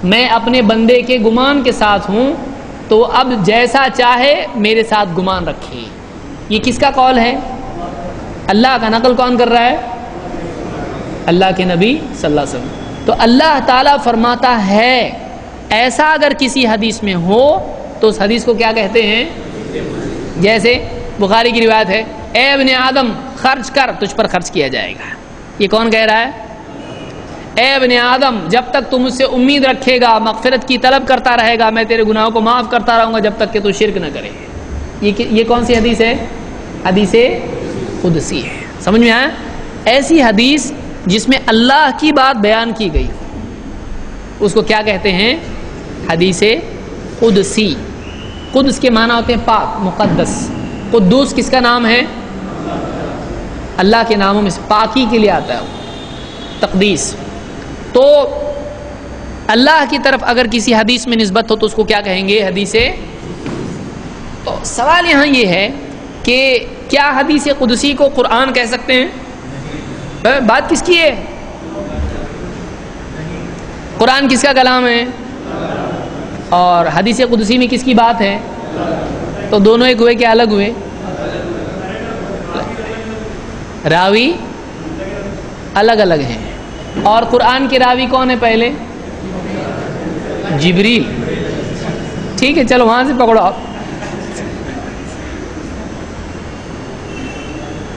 میں اپنے بندے کے گمان کے ساتھ ہوں تو اب جیسا چاہے میرے ساتھ گمان رکھے. یہ کس کا قول ہے؟ اللہ کا. نقل کون کر رہا ہے؟ اللہ کے نبی صلی اللہ علیہ وسلم. تو اللہ تعالیٰ فرماتا ہے ایسا اگر کسی حدیث میں ہو تو اس حدیث کو کیا کہتے ہیں؟ جیسے بخاری کی روایت ہے، اے ابن آدم خرچ کر، تجھ پر خرچ کیا جائے گا. یہ کون کہہ رہا ہے؟ اے ابن آدم جب تک تم مجھ سے امید رکھے گا، مغفرت کی طلب کرتا رہے گا، میں تیرے گناہوں کو معاف کرتا رہوں گا جب تک کہ تو شرک نہ کرے. یہ کون سی حدیث ہے؟ حدیث قدسی ہے. سمجھ میں آیا؟ ایسی حدیث جس میں اللہ کی بات بیان کی گئی اس کو کیا کہتے ہیں؟ حدیث قدسی. قدس کے معنی ہوتے ہیں پاک، مقدس. قدوس کس کا نام ہے؟ اللہ کے ناموں میں سے پاکی کے لیے آتا ہے تقدیس. تو اللہ کی طرف اگر کسی حدیث میں نسبت ہو تو اس کو کیا کہیں گے؟ حدیث. تو سوال یہاں یہ ہے کہ کیا حدیث قدسی کو قرآن کہہ سکتے ہیں؟ بات کس کی ہے؟ قرآن کس کا کلام ہے اور حدیث قدسی میں کس کی بات ہے؟ تو دونوں ایک ہوئے کہ الگ ہوئے؟ راوی الگ الگ ہیں. اور قرآن کے راوی کون ہے پہلے؟ جبریل. ٹھیک ہے چلو وہاں سے پکڑو آپ.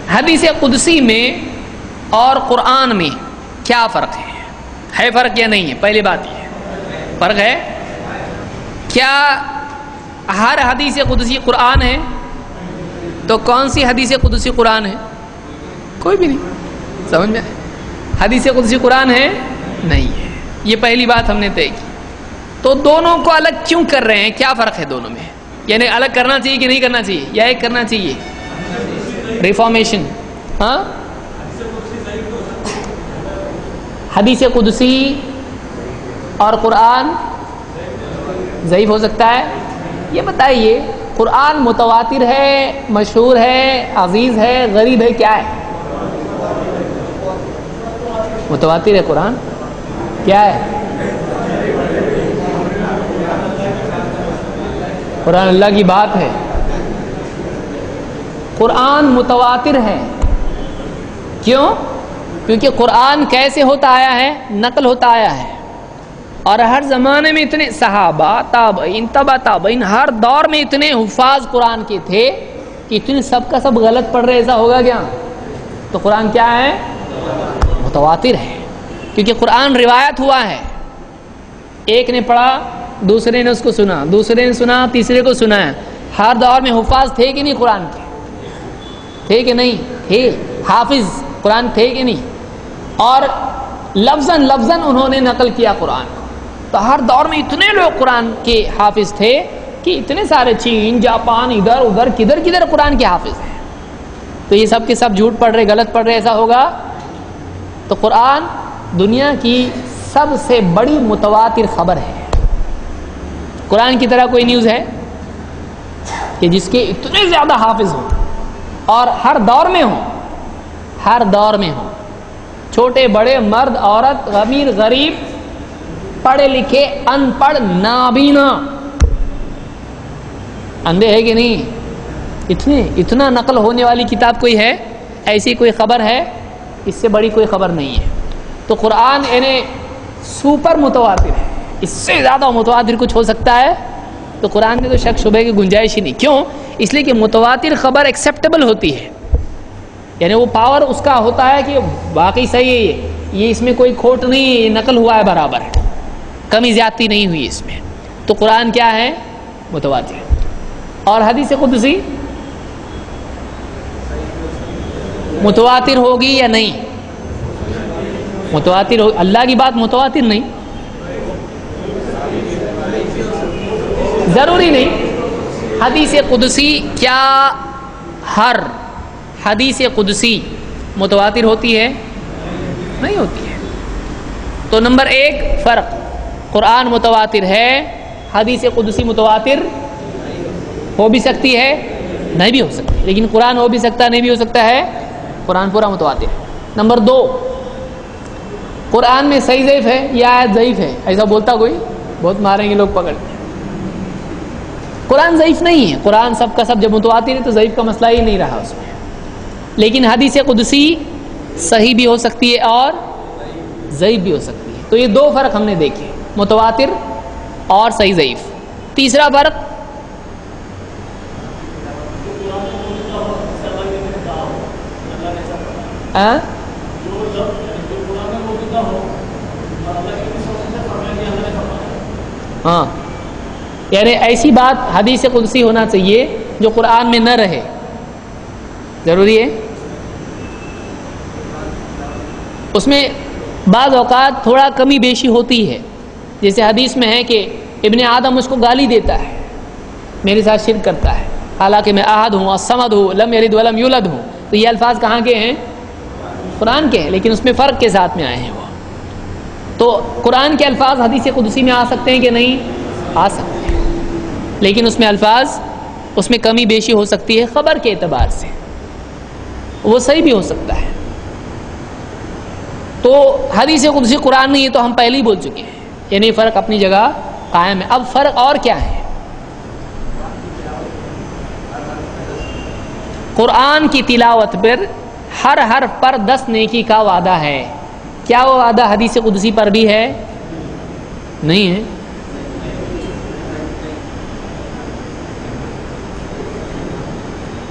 حدیث قدسی میں اور قرآن میں کیا فرق ہے فرق یا نہیں ہے؟ پہلی بات یہ فرق ہے. کیا ہر حدیث قدسی قرآن ہے؟ تو کون سی حدیث قدسی قرآن ہے؟ کوئی بھی نہیں. سمجھ میں؟ حدیث قدسی قرآن ہے؟ نہیں ہے. یہ پہلی بات ہم نے طے کی. تو دونوں کو الگ کیوں کر رہے ہیں؟ کیا فرق ہے دونوں میں؟ یعنی الگ کرنا چاہیے کہ نہیں کرنا چاہیے، یا ایک کرنا چاہیے؟ ریفارمیشن. ہاں، حدیث قدسی اور قرآن ضعیف ہو سکتا ہے. یہ بتائیے قرآن متواتر ہے، مشہور ہے، عزیز ہے، غریب ہے، کیا ہے؟ متواتر ہے قرآن. کیا ہے؟ قرآن اللہ کی بات ہے. قرآن متواتر ہے. کیوں؟ کیونکہ قرآن کیسے ہوتا آیا ہے؟ نقل ہوتا آیا ہے. اور ہر زمانے میں اتنے صحابہ، تابعین، تبع تابعین، ہر دور میں اتنے حفاظ قرآن کے تھے کہ اتنے سب کا سب غلط پڑھ رہے. ایسا ہوگا کیا؟ تو قرآن کیا ہے؟ متواتر ہے. کیونکہ قرآن روایت ہوا ہے. ایک نے پڑھا، دوسرے نے اس کو سنا، دوسرے نے سنا، تیسرے کو سنایا. ہر دور میں حفاظ تھے کہ نہیں قرآن کے؟ تھے کہ نہیں؟ تھے. حافظ قرآن تھے کہ نہیں؟ اور لفظاً لفظاً انہوں نے نقل کیا قرآن. تو ہر دور میں اتنے لوگ قرآن کے حافظ تھے کہ اتنے سارے چین، جاپان، ادھر ادھر کدھر کدھر قرآن کے حافظ ہیں. تو یہ سب کے سب جھوٹ پڑھ رہے، غلط پڑھ رہے، ایسا ہوگا؟ تو قرآن دنیا کی سب سے بڑی متواتر خبر ہے. قرآن کی طرح کوئی نیوز ہے کہ جس کے اتنے زیادہ حافظ ہوں اور ہر دور میں ہوں، ہر دور میں ہوں، چھوٹے بڑے، مرد عورت، امیر غریب، پڑھے لکھے ان پڑھ، نابینا، اندھے ہے کہ نہیں؟ اتنا نقل ہونے والی کتاب کوئی ہے؟ ایسی کوئی خبر ہے؟ اس سے بڑی کوئی خبر نہیں ہے. تو قرآن یعنی سپر متواتر ہے. اس سے زیادہ متواتر کچھ ہو سکتا ہے؟ تو قرآن میں تو شک شبہ کی گنجائش ہی نہیں. کیوں؟ اس لیے کہ متواتر خبر ایکسیپٹیبل ہوتی ہے. یعنی وہ پاور اس کا ہوتا ہے کہ واقعی صحیح ہے، یہ اس میں کوئی کھوٹ نہیں ہے، یہ نقل ہوا ہے برابر ہے، کمی زیادتی نہیں ہوئی اس میں. تو قرآن کیا ہے؟ متواتر. اور حدیث قدسی متواتر ہوگی یا نہیں؟ متواتر ہو. اللہ کی بات متواتر نہیں، ضروری نہیں. حدیث قدسی کیا ہر حدیث قدسی متواتر ہوتی ہے؟ نہیں ہوتی ہے. تو نمبر ایک فرق، قرآن متواتر ہے، حدیث قدسی متواتر ہو بھی سکتی ہے، نہیں بھی ہو سکتی. لیکن قرآن ہو بھی سکتا ہے، نہیں بھی ہو سکتا ہے. قرآن پورا متواتر ہے. نمبر دو، قرآن میں صحیح ضعیف ہے یا آیت ضعیف ہے؟ ایسا بولتا کوئی؟ بہت ماریں گے لوگ پکڑ کے. قرآن ضعیف نہیں ہے. قرآن سب کا سب جب متواتر ہے تو ضعیف کا مسئلہ ہی نہیں رہا اس میں. لیکن حدیث قدسی صحیح بھی ہو سکتی ہے اور ضعیف بھی ہو سکتی ہے. تو یہ دو فرق ہم نے دیکھے، متواتر اور صحیح ضعیف. تیسرا فرق، ہاں، یعنی ایسی بات حدیث قدسی ہونا چاہیے جو قرآن میں نہ رہے. ضروری ہے. اس میں بعض اوقات تھوڑا کمی بیشی ہوتی ہے. جیسے حدیث میں ہے کہ ابن آدم مجھ کو گالی دیتا ہے، میرے ساتھ شرک کرتا ہے، حالانکہ میں احد ہوں، الصمد ہوں، لم یلد ولم یولد ہوں. تو یہ الفاظ کہاں کے ہیں؟ قرآن کے ہیں، لیکن اس میں فرق کے ساتھ میں آئے ہیں وہ. تو قرآن کے الفاظ حدیث قدسی میں آ سکتے ہیں کہ نہیں؟ آ سکتے ہیں. لیکن اس میں الفاظ، اس میں کمی بیشی ہو سکتی ہے خبر کے اعتبار سے. وہ صحیح بھی ہو سکتا ہے. تو حدیث قدسی قرآن میں، یہ تو ہم پہلے ہی بول چکے ہیں. یعنی فرق اپنی جگہ قائم ہے. اب فرق اور کیا ہے؟ قرآن کی تلاوت پر ہر حرف پر 10 نیکی کا وعدہ ہے. کیا وہ وعدہ حدیث قدسی پر بھی ہے؟ نہیں ہے.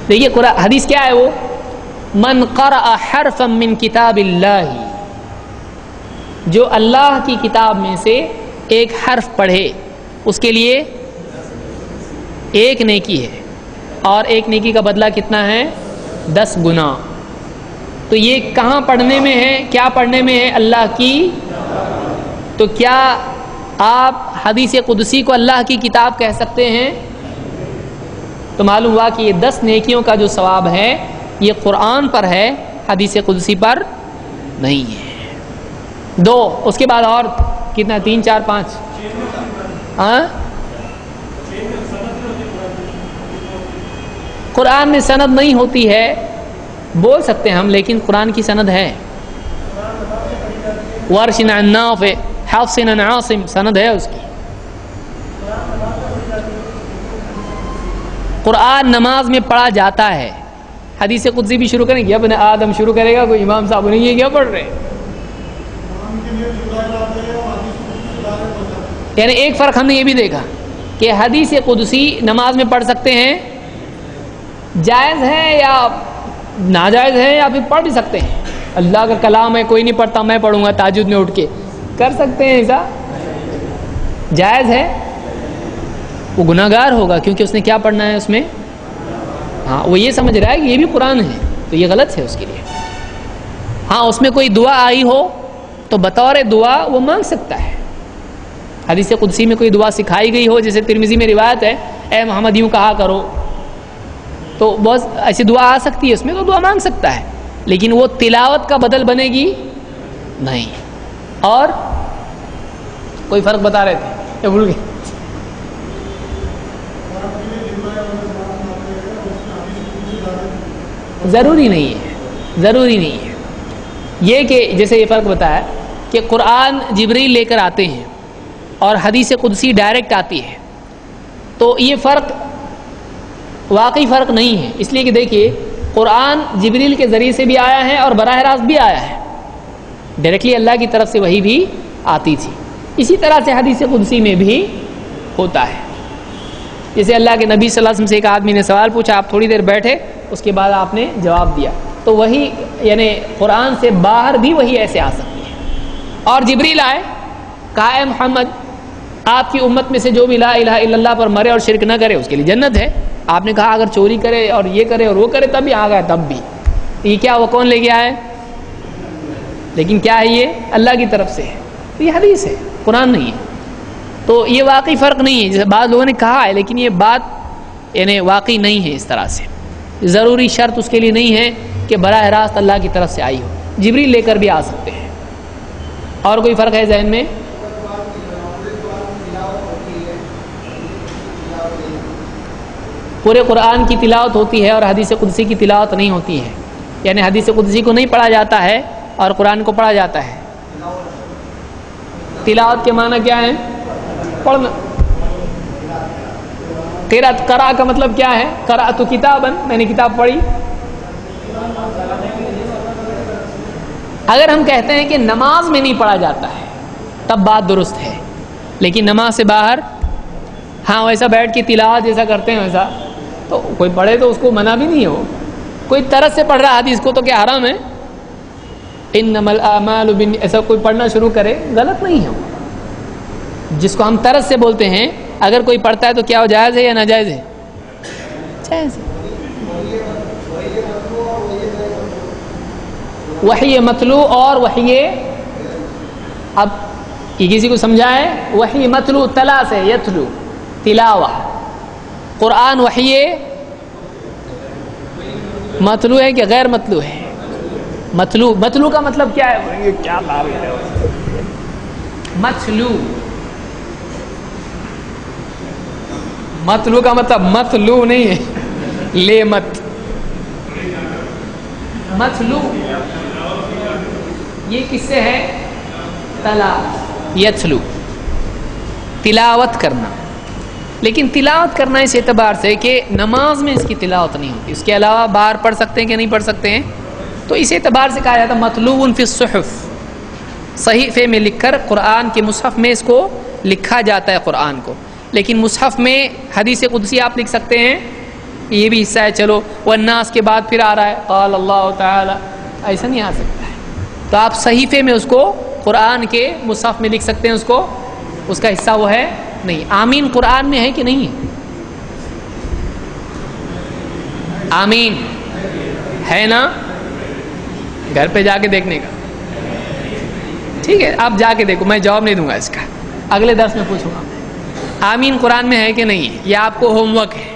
دیکھیے حدیث کیا ہے؟ وہ من قرأ حرفا من کتاب اللہ، جو اللہ کی کتاب میں سے ایک حرف پڑھے اس کے لیے ایک نیکی ہے، اور ایک نیکی کا بدلہ کتنا ہے؟ 10 گنا۔ تو یہ کہاں پڑھنے میں ہے؟ کیا پڑھنے میں ہے؟ اللہ کی۔ تو کیا آپ حدیث قدسی کو اللہ کی کتاب کہہ سکتے ہیں؟ تو معلوم ہوا کہ یہ 10 نیکیوں کا جو ثواب ہے یہ قرآن پر ہے، حدیث قدسی پر نہیں ہے۔ 2، اس کے بعد اور کتنا؟ 3 4 5 ہاں؟ قرآن میں سند نہیں ہوتی ہے، بول سکتے ہیں ہم، لیکن قرآن کی سند ہے۔ ورش عن نافع، حفص عن عاصم، سند ہے اس کی۔ قرآن نماز میں پڑھا جاتا ہے۔ حدیث قدسی بھی شروع کریں گے، ابن آدم شروع کرے گا، کوئی امام صاحب نہیں، یہ کیا پڑھ رہے ہیں؟ یعنی ایک فرق ہم نے یہ بھی دیکھا کہ حدیث قدسی نماز میں پڑھ سکتے ہیں، جائز ہے یا ناجائز ہے، یا پھر پڑھ بھی سکتے ہیں۔ اللہ کا کلام ہے، کوئی نہیں پڑھتا، میں پڑھوں گا تہجد میں اٹھ کے، کر سکتے ہیں ایسا؟ جائز ہے؟ وہ گناہ گار ہوگا، کیونکہ اس نے کیا پڑھنا ہے اس میں؟ ہاں، وہ یہ سمجھ رہا ہے کہ یہ بھی قرآن ہے، تو یہ غلط ہے اس کے لیے۔ ہاں، اس میں کوئی دعا آئی ہو تو بطور دعا وہ مانگ سکتا ہے۔ حدیث قدسی میں کوئی دعا سکھائی گئی ہو، جیسے ترمذی میں روایت ہے، اے محمد یوں کہا کرو، تو بہت ایسی دعا آ سکتی ہے اس میں، تو دعا مانگ سکتا ہے، لیکن وہ تلاوت کا بدل بنے گی نہیں۔ اور کوئی فرق بتا رہے تھے یا بھول گئے؟ ضروری نہیں ہے، ضروری نہیں ہے یہ کہ جیسے یہ فرق بتایا کہ قرآن جبریل لے کر آتے ہیں اور حدیث قدسی ڈائریکٹ آتی ہے، تو یہ فرق واقعی فرق نہیں ہے، اس لیے کہ دیکھیے قرآن جبریل کے ذریعے سے بھی آیا ہے اور براہ راست بھی آیا ہے، ڈائریکٹلی اللہ کی طرف سے وحی بھی آتی تھی۔ اسی طرح سے حدیث قدسی میں بھی ہوتا ہے۔ جیسے اللہ کے نبی صلی اللہ علیہ وسلم سے ایک آدمی نے سوال پوچھا، آپ تھوڑی دیر بیٹھے، اس کے بعد آپ نے جواب دیا، تو وہی یعنی قرآن سے باہر بھی وہی ایسے آ سکتی ہے۔ اور جبریل آئے، کہا اے محمد، آپ کی امت میں سے جو بھی لا الہ الا اللہ پر مرے اور شرک نہ کرے اس کے لیے جنت ہے۔ آپ نے کہا اگر چوری کرے اور یہ کرے اور وہ کرے تب بھی آ گیا، تب بھی یہ کیا وہ کون لے گیا ہے؟ لیکن کیا ہے؟ یہ اللہ کی طرف سے ہے، یہ حدیث ہے، قرآن نہیں ہے۔ تو یہ واقعی فرق نہیں ہے، جیسے بعض لوگوں نے کہا ہے، لیکن یہ بات یعنی واقعی نہیں ہے اس طرح سے۔ ضروری شرط اس کے لیے نہیں ہے کہ براہ راست اللہ کی طرف سے آئی ہو، جبریل لے کر بھی آ سکتے ہیں۔ اور کوئی فرق ہے ذہن میں؟ پورے قرآن کی تلاوت ہوتی ہے اور حدیث قدسی کی تلاوت نہیں ہوتی ہے، یعنی حدیث قدسی کو نہیں پڑھا جاتا ہے اور قرآن کو پڑھا جاتا ہے۔ تلاوت کے معنی کیا ہے؟ پڑھنا۔ قرأت، قرأ کا مطلب کیا ہے؟ قرأت کتابا، میں نے کتاب پڑھی۔ اگر ہم کہتے ہیں کہ نماز میں نہیں پڑھا جاتا ہے تب بات درست ہے، لیکن نماز سے باہر ہاں ویسا بیٹھ کے تلاوت جیسا کرتے ہیں ویسا تو کوئی پڑھے تو اس کو منع بھی نہیں ہو۔ کوئی طرز سے پڑھ رہا حدیث کو تو کیا حرام ہے؟ انما الاعمال ایسا کوئی پڑھنا شروع کرے غلط نہیں ہے، جس کو ہم طرز سے بولتے ہیں، اگر کوئی پڑھتا ہے تو کیا وہ جائز ہے یا ناجائز ہے؟ جائز ہے۔ وحی مطلوع اور وحی، اب یہ کسی کو سمجھائے، وحی مطلوع تلا سے یتلو تلاوہ، قرآن وحی مطلوع ہے کہ غیر مطلوع ہے؟ مطلوع۔ مطلوع کا مطلب کیا ہے؟ یہ کیا مطلوع، مطلوع کا مطلب مطلوع نہیں ہے، لے مت، مطلوع یہ کس سے ہے؟ تلا، یتلو، تلاوت کرنا۔ لیکن تلاوت کرنا اس اعتبار سے کہ نماز میں اس کی تلاوت نہیں ہوتی، اس کے علاوہ باہر پڑھ سکتے ہیں کہ نہیں پڑھ سکتے ہیں، تو اس اعتبار سے کہا جاتا ہے مطلوب فی الصحف، صحیفے میں لکھ کر، قرآن کے مصحف میں اس کو لکھا جاتا ہے قرآن کو، لیکن مصحف میں حدیث قدسی آپ لکھ سکتے ہیں یہ بھی حصہ ہے، چلو والناس کے بعد پھر آ رہا ہے قال اللہ تعالی، ایسا نہیں آ سکتا ہے. تو آپ صحیفے میں اس کو قرآن کے مصحف میں لکھ سکتے ہیں، اس کو اس کا حصہ وہ ہے نہیں. آمین قرآن میں ہے کہ نہیں؟ آمین ہے نا؟ گھر پہ جا کے دیکھنے کا. ٹھیک ہے، آپ جا کے دیکھو، میں جواب نہیں دوں گا اس کا، اگلے درس میں پوچھوں گا. آمین قرآن میں ہے کہ نہیں ہے، یہ آپ کو ہوم ورک ہے.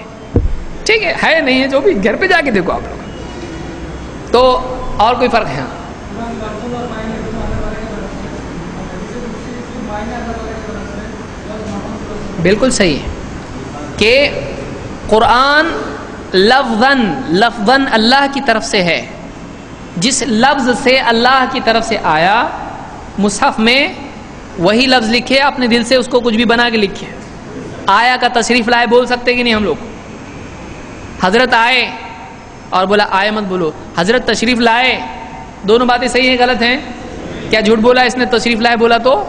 ٹھیک ہے نہیں ہے جو بھی، گھر پہ جا کے دیکھو آپ لوگ. تو اور کوئی فرق ہے؟ بالکل صحیح ہے کہ قرآن لفظاً اللہ کی طرف سے ہے. جس لفظ سے اللہ کی طرف سے آیا مصحف میں وہی لفظ لکھے، اپنے دل سے اس کو کچھ بھی بنا کے لکھے. آیا کا تشریف لائے بول سکتے کہ نہیں ہم لوگ؟ حضرت آئے اور بولا آئے مت بولو، حضرت تشریف لائے. دونوں باتیں صحیح ہیں غلط ہیں؟ کیا جھوٹ بولا اس نے تشریف لائے بولا تو؟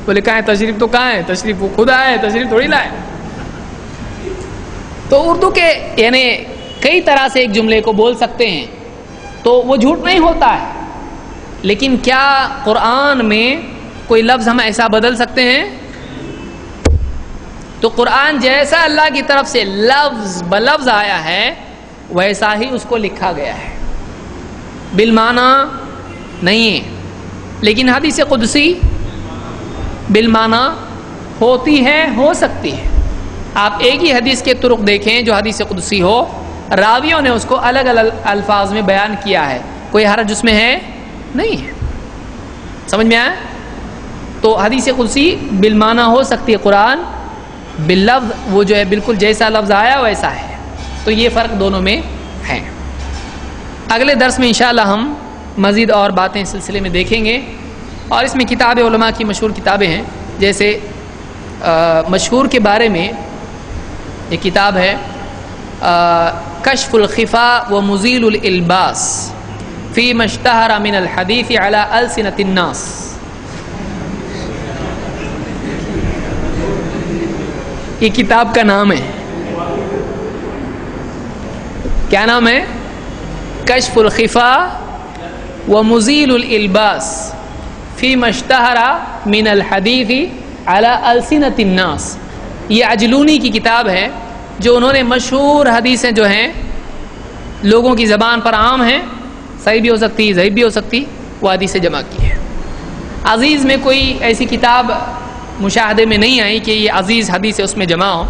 بولے کہاں ہے تشریف؟ تو کہاں ہے تشریف؟ وہ خود آئے، تشریف تھوڑی لائے. تو اردو کے یعنی کئی طرح سے ایک جملے کو بول سکتے ہیں تو وہ جھوٹ نہیں ہوتا ہے. لیکن کیا قرآن میں کوئی لفظ ہم ایسا بدل سکتے ہیں؟ تو قرآن جیسا اللہ کی طرف سے لفظ بلفظ آیا ہے ویسا ہی اس کو لکھا گیا ہے، بالمعنی نہیں ہے. لیکن حدیث قدسی بالمعنی ہوتی ہے، ہو سکتی ہے. آپ ایک ہی حدیث کے طرق دیکھیں جو حدیث قدسی ہو، راویوں نے اس کو الگ الگ الفاظ میں بیان کیا ہے، کوئی حرج اس میں ہے نہیں ہے. سمجھ میں آیا؟ تو حدیث قدسی بالمعنی ہو سکتی ہے، قرآن باللفظ وہ جو ہے بالکل جیسا لفظ آیا ویسا ہے. تو یہ فرق دونوں میں ہے. اگلے درس میں انشاءاللہ ہم مزید اور باتیں اس سلسلے میں دیکھیں گے. اور اس میں کتاب علماء کی مشہور کتابیں ہیں، جیسے مشہور کے بارے میں ایک کتاب ہے کشف الخفا و مزیل الالباس فی ما اشتہر من الحدیث علی السنۃ الناس. یہ کتاب کا نام ہے، کیا نام ہے؟ کشف الخفا و مزیل الالباس فی ما اشتہر من الحدیث علی السنۃ الناس. یہ عجلونی کی کتاب ہے جو انہوں نے مشہور حدیثیں جو ہیں لوگوں کی زبان پر عام ہیں، صحیح بھی ہو سکتی ضعیف بھی ہو سکتی، وہ حدیثیں جمع کی ہے. عزیز میں کوئی ایسی کتاب مشاہدے میں نہیں آئی کہ یہ عزیز حدیث اس میں جمع ہو.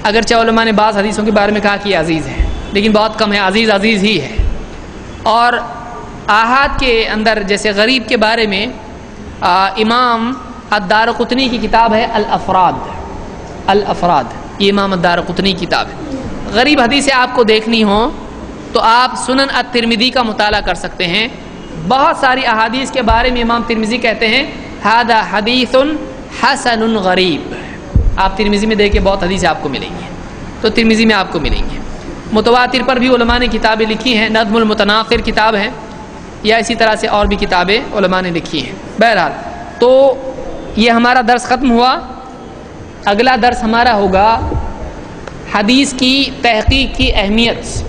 اگرچہ علماء نے بعض حدیثوں کے بارے میں کہا کہ یہ عزیز ہے، لیکن بہت کم ہے. عزیز عزیز ہی ہے. اور آحاد کے اندر جیسے غریب کے بارے میں امام الدارقطنی کی کتاب ہے الافراد. یہ امام الدارقطنی کی کتاب ہے. غریب حدیثیں آپ کو دیکھنی ہوں تو آپ سنن الترمذی کا مطالعہ کر سکتے ہیں. بہت ساری احادیث کے بارے میں امام ترمذی کہتے ہیں ھذا حدیث حسن غریب. آپ ترمذی میں دیکھیں بہت حدیثیں آپ کو ملیں گی، تو ترمذی میں آپ کو ملیں گے. متواتر پر بھی علماء نے کتابیں لکھی ہیں، نظم المتناثر کتاب ہے، یا اسی طرح سے اور بھی کتابیں علماء نے لکھی ہیں. بہرحال تو یہ ہمارا درس ختم ہوا. اگلا درس ہمارا ہوگا حدیث کی تحقیق کی اہمیت.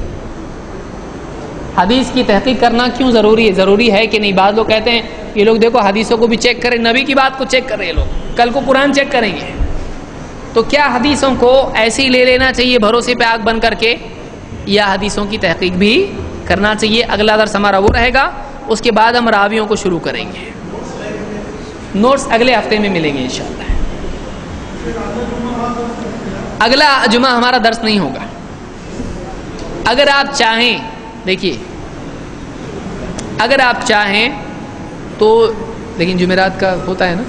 حدیث کی تحقیق کرنا کیوں ضروری ہے؟ ضروری ہے کہ نہیں؟ بعض لوگ کہتے ہیں یہ لوگ دیکھو حدیثوں کو بھی چیک کریں، نبی کی بات کو چیک کر رہے ہیں لوگ، کل کو قرآن چیک کریں گے. تو کیا حدیثوں کو ایسے ہی لے لینا چاہیے بھروسے پہ آنکھ بند کر کے، یا حدیثوں کی تحقیق بھی کرنا چاہیے؟ اگلا درس ہمارا وہ رہے گا. اس کے بعد ہم راویوں کو شروع کریں گے. نوٹس اگلے ہفتے میں ملیں گے انشاءاللہ. اگلا جمعہ ہمارا درس نہیں ہوگا. اگر آپ چاہیں، دیکھیے اگر آپ چاہیں تو، لیکن جمعرات کا ہوتا ہے نا،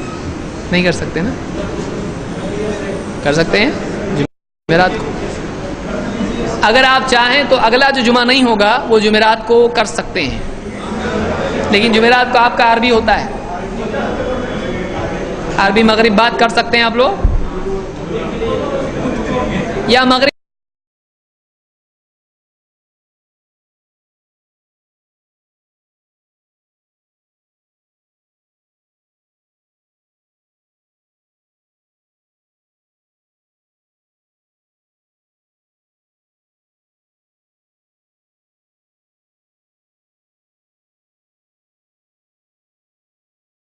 نہیں کر سکتے نا؟ کر سکتے ہیں جمعرات کو. اگر آپ چاہیں تو اگلا جو جمعہ نہیں ہوگا وہ جمعرات کو کر سکتے ہیں، لیکن جمعرات کو آپ کا عربی ہوتا ہے، عربی مغرب بات کر سکتے ہیں آپ لوگ، یا مغرب